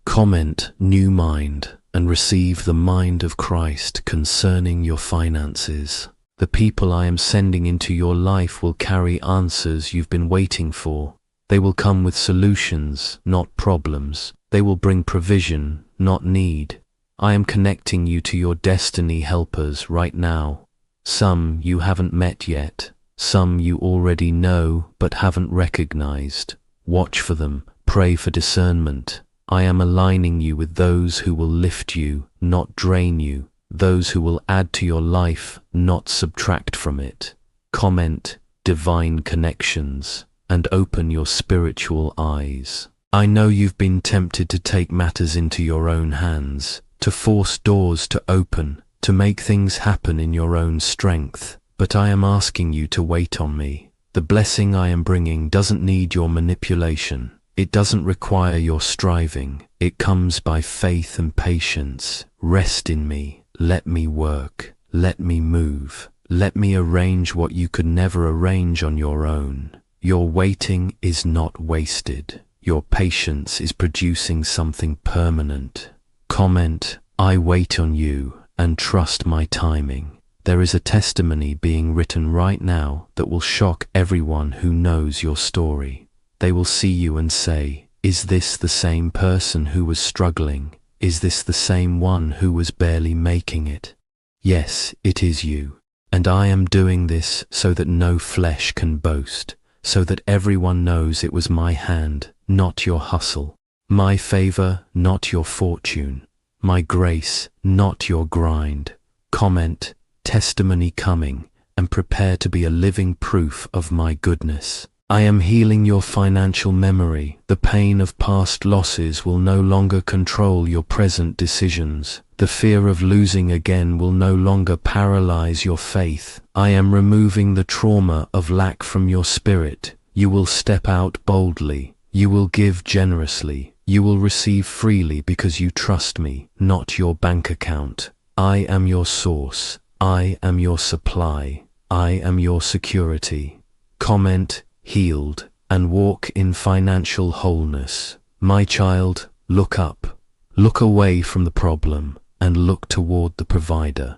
Comment new mind and receive the mind of Christ concerning your finances. The people I am sending into your life will carry answers you've been waiting for. They will come with solutions, not problems. They will bring provision, not need. I am connecting you to your destiny helpers right now. Some you haven't met yet. Some you already know but haven't recognized. Watch for them. Pray for discernment. I am aligning you with those who will lift you, not drain you. Those who will add to your life, not subtract from it. Comment divine connections and open your spiritual eyes. I know you've been tempted to take matters into your own hands, to force doors to open, to make things happen in your own strength. But I am asking you to wait on me. The blessing I am bringing doesn't need your manipulation. It doesn't require your striving. It comes by faith and patience. Rest in me. Let me work. Let me move. Let me arrange what you could never arrange on your own. Your waiting is not wasted. Your patience is producing something permanent. Comment, I wait on you and trust my timing. There is a testimony being written right now that will shock everyone who knows your story. They will see you and say, is this the same person who was struggling? Is this the same one who was barely making it? Yes, it is you. And I am doing this so that no flesh can boast, so that everyone knows it was my hand, not your hustle. My favor, not your fortune. My grace, not your grind. Comment, testimony coming, and prepare to be a living proof of my goodness. I am healing your financial memory. The pain of past losses will no longer control your present decisions. The fear of losing again will no longer paralyze your faith. I am removing the trauma of lack from your spirit. You will step out boldly. You will give generously. You will receive freely because you trust me, not your bank account. I am your source. I am your supply. I am your security. Comment, healed, and walk in financial wholeness. My child, look up. Look away from the problem and look toward the provider.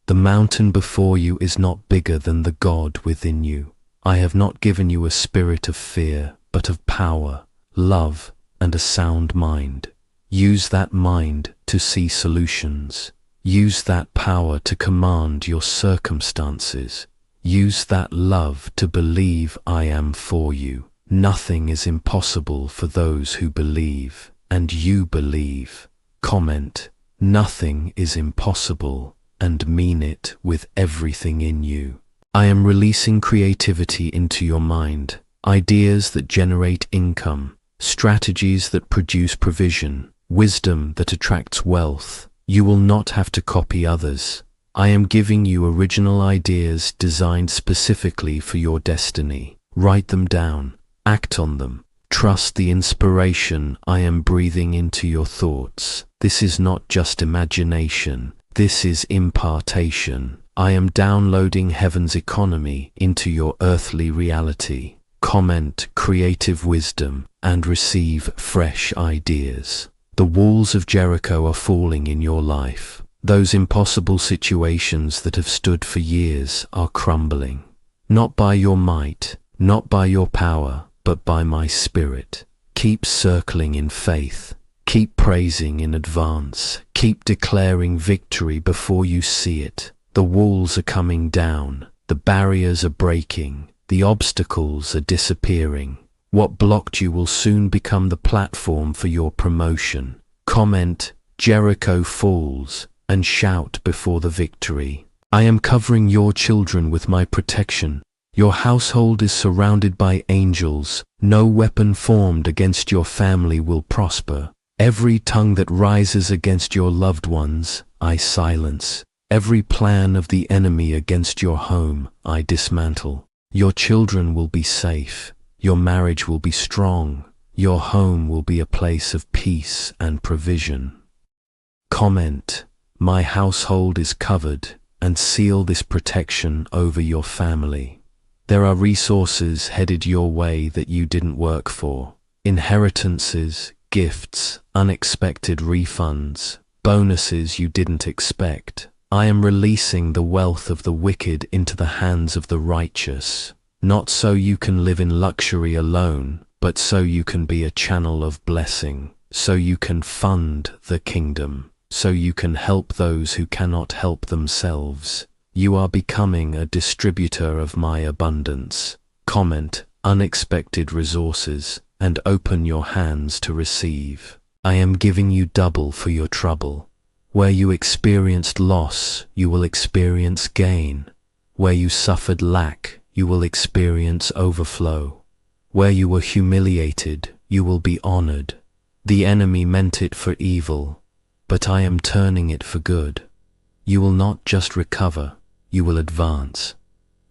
The mountain before you is not bigger than the God within you. I have not given you a spirit of fear, but of power, love, and a sound mind. Use that mind to see solutions. Use that power to command your circumstances. Use that love to believe I am for you. Nothing is impossible for those who believe, and you believe. Comment, nothing is impossible, and mean it with everything in you. I am releasing creativity into your mind, ideas that generate income, strategies that produce provision, wisdom that attracts wealth. You will not have to copy others. I am giving you original ideas designed specifically for your destiny. Write them down. Act on them. Trust the inspiration I am breathing into your thoughts. This is not just imagination. This is impartation. I am downloading heaven's economy into your earthly reality. Comment creative wisdom and receive fresh ideas. The walls of Jericho are falling in your life. Those impossible situations that have stood for years are crumbling. Not by your might, not by your power, but by my Spirit. Keep circling in faith. Keep praising in advance. Keep declaring victory before you see it. The walls are coming down. The barriers are breaking. The obstacles are disappearing. What blocked you will soon become the platform for your promotion. Comment, Jericho falls, and shout before the victory. I am covering your children with my protection. Your household is surrounded by angels. No weapon formed against your family will prosper. Every tongue that rises against your loved ones, I silence. Every plan of the enemy against your home, I dismantle. Your children will be safe. Your marriage will be strong. Your home will be a place of peace and provision. Comment, my household is covered, and seal this protection over your family. There are resources headed your way that you didn't work for. Inheritances, gifts, unexpected refunds, bonuses you didn't expect. I am releasing the wealth of the wicked into the hands of the righteous, not so you can live in luxury alone, but so you can be a channel of blessing, so you can fund the kingdom, so you can help those who cannot help themselves. You are becoming a distributor of my abundance. Comment, unexpected resources, and open your hands to receive. I am giving you double for your trouble. Where you experienced loss, you will experience gain. Where you suffered lack, you will experience overflow. Where you were humiliated, you will be honored. The enemy meant it for evil, but I am turning it for good. You will not just recover, you will advance.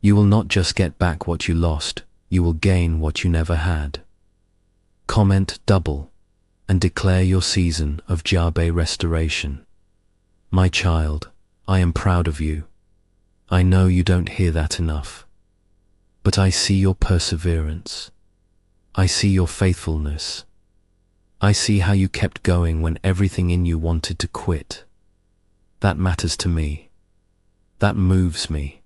You will not just get back what you lost, you will gain what you never had. Comment double, and declare your season of Jabez restoration. My child, I am proud of you. I know you don't hear that enough, but I see your perseverance. I see your faithfulness. I see how you kept going when everything in you wanted to quit. That matters to me. That moves me.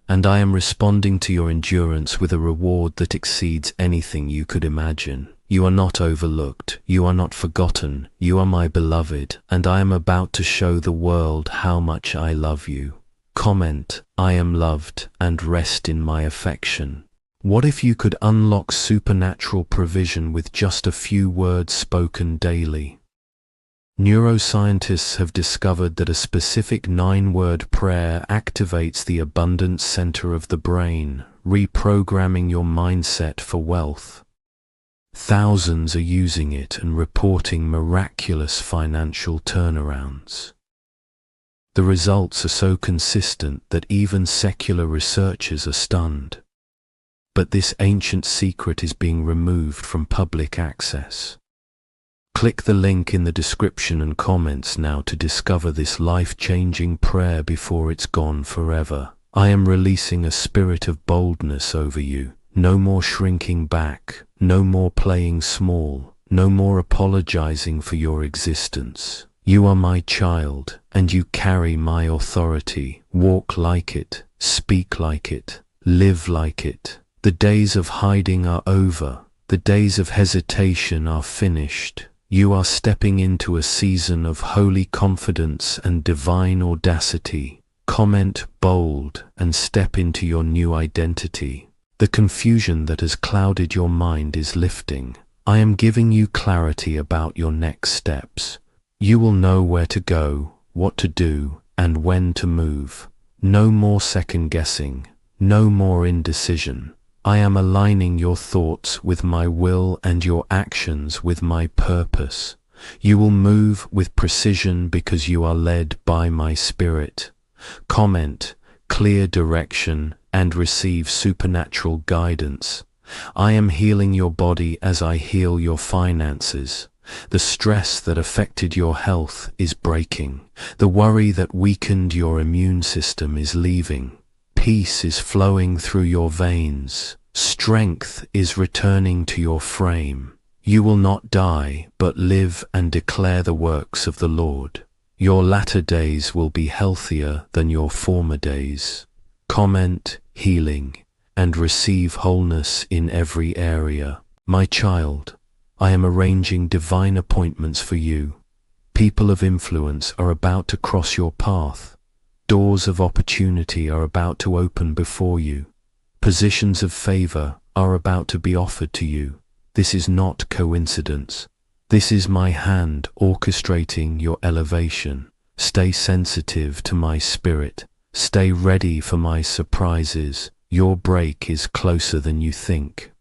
And I am responding to your endurance with a reward that exceeds anything you could imagine. You are not overlooked, you are not forgotten, you are my beloved, and I am about to show the world how much I love you. Comment, I am loved, and rest in my affection. What if you could unlock supernatural provision with just a few words spoken daily? Neuroscientists have discovered that a specific 9-word prayer activates the abundance center of the brain, reprogramming your mindset for wealth. Thousands are using it and reporting miraculous financial turnarounds. The results are so consistent that even secular researchers are stunned. But this ancient secret is being removed from public access. Click the link in the description and comments now to discover this life-changing prayer before it's gone forever. I am releasing a spirit of boldness over you. No more shrinking back, no more playing small, no more apologizing for your existence. You are my child, and you carry my authority. Walk like it, speak like it, live like it. The days of hiding are over. The days of hesitation are finished. You are stepping into a season of holy confidence and divine audacity. Comment bold and step into your new identity. The confusion that has clouded your mind is lifting. I am giving you clarity about your next steps. You will know where to go, what to do, and when to move. No more second guessing, no more indecision. I am aligning your thoughts with my will and your actions with my purpose. You will move with precision because you are led by my Spirit. Comment, clear direction, and receive supernatural guidance. I am healing your body as I heal your finances. The stress that affected your health is breaking. The worry that weakened your immune system is leaving. Peace is flowing through your veins. Strength is returning to your frame. You will not die, but live and declare the works of the Lord. Your latter days will be healthier than your former days. Comment, healing, and receive wholeness in every area. My child, I am arranging divine appointments for you. People of influence are about to cross your path. Doors of opportunity are about to open before you. Positions of favor are about to be offered to you. This is not coincidence. This is my hand orchestrating your elevation. Stay sensitive to my spirit. Stay ready for my surprises. Your break is closer than you think.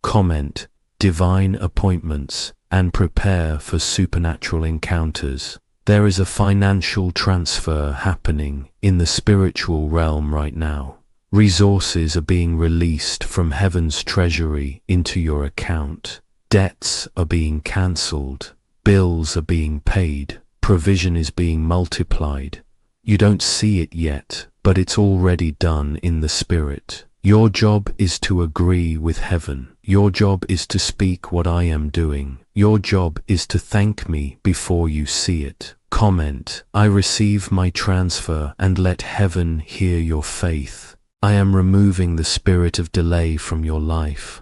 Comment, divine appointments, and prepare for supernatural encounters. There is a financial transfer happening in the spiritual realm right now. Resources are being released from heaven's treasury into your account. Debts are being cancelled. Bills are being paid. Provision is being multiplied. You don't see it yet, but it's already done in the spirit. Your job is to agree with heaven. Your job is to speak what I am doing. Your job is to thank me before you see it. Comment, I receive my transfer and let heaven hear your faith. I am removing the spirit of delay from your life.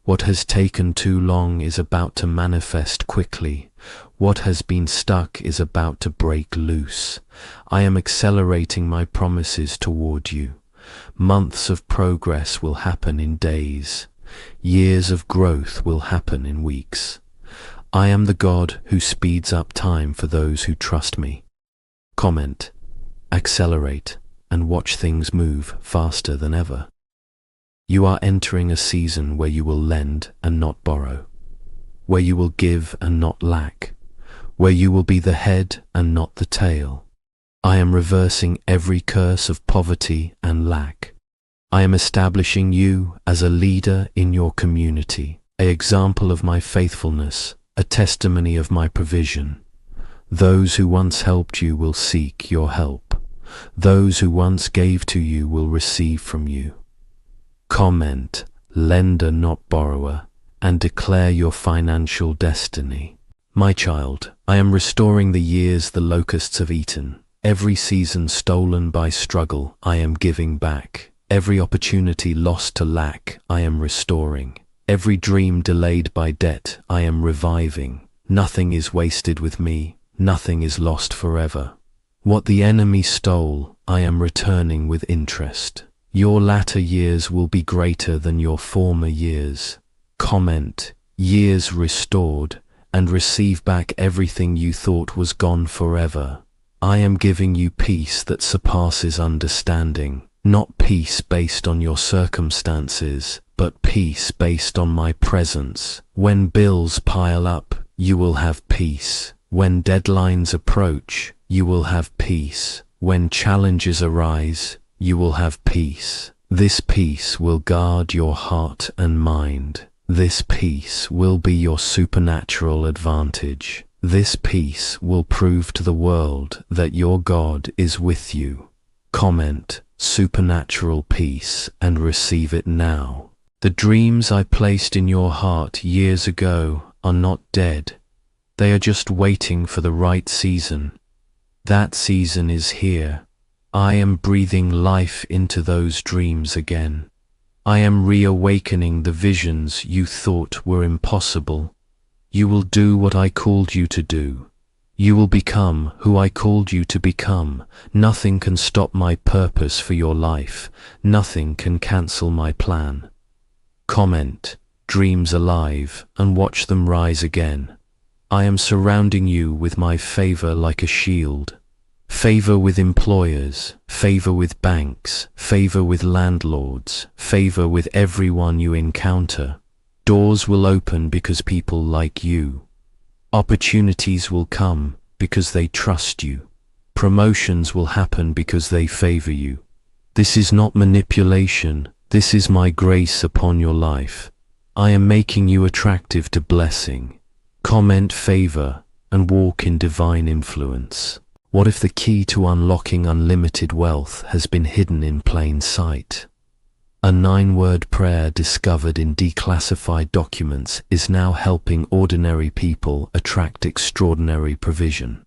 What has taken too long is about to manifest quickly. What has been stuck is about to break loose. I am accelerating my promises toward you. Months of progress will happen in days. Years of growth will happen in weeks. I am the God who speeds up time for those who trust me. Comment, accelerate, and watch things move faster than ever. You are entering a season where you will lend and not borrow, where you will give and not lack, where you will be the head and not the tail. I am reversing every curse of poverty and lack. I am establishing you as a leader in your community, an example of my faithfulness, a testimony of my provision. Those who once helped you will seek your help. Those who once gave to you will receive from you. Comment, lender not borrower, and declare your financial destiny. My child, I am restoring the years the locusts have eaten. Every season stolen by struggle, I am giving back. Every opportunity lost to lack, I am restoring. Every dream delayed by debt, I am reviving. Nothing is wasted with me. Nothing is lost forever. What the enemy stole, I am returning with interest. Your latter years will be greater than your former years. Comment, years restored, and receive back everything you thought was gone forever. I am giving you peace that surpasses understanding, not peace based on your circumstances, but peace based on my presence. When bills pile up, you will have peace. When deadlines approach, you will have peace. When challenges arise, you will have peace. This peace will guard your heart and mind. This peace will be your supernatural advantage. This peace will prove to the world that your God is with you. Comment, supernatural peace, and receive it now. The dreams I placed in your heart years ago are not dead. They are just waiting for the right season. That season is here. I am breathing life into those dreams again. I am reawakening the visions you thought were impossible. You will do what I called you to do. You will become who I called you to become. Nothing can stop my purpose for your life. Nothing can cancel my plan. Comment, dreams alive, and watch them rise again. I am surrounding you with my favor like a shield. Favor with employers, favor with banks, favor with landlords, favor with everyone you encounter. Doors will open because people like you. Opportunities will come because they trust you. Promotions will happen because they favor you. This is not manipulation. This is my grace upon your life. I am making you attractive to blessing. Comment favor and walk in divine influence. What if the key to unlocking unlimited wealth has been hidden in plain sight? A 9-word prayer discovered in declassified documents is now helping ordinary people attract extraordinary provision.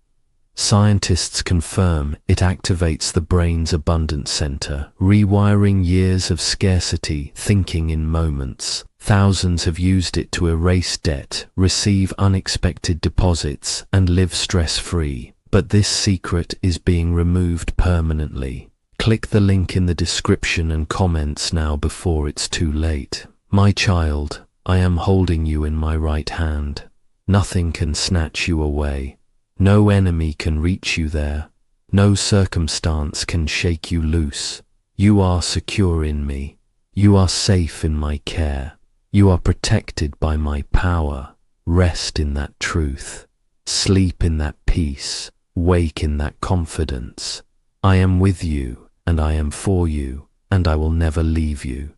Scientists confirm it activates the brain's abundance center, rewiring years of scarcity thinking in moments. Thousands have used it to erase debt, receive unexpected deposits, and live stress-free. But this secret is being removed permanently. Click the link in the description and comments now before it's too late. My child, I am holding you in my right hand. Nothing can snatch you away. No enemy can reach you there. No circumstance can shake you loose. You are secure in me. You are safe in my care. You are protected by my power. Rest in that truth. Sleep in that peace. Wake in that confidence. I am with you, and I am for you, and I will never leave you.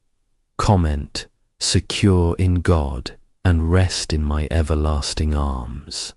Comment, secure in God, and rest in my everlasting arms.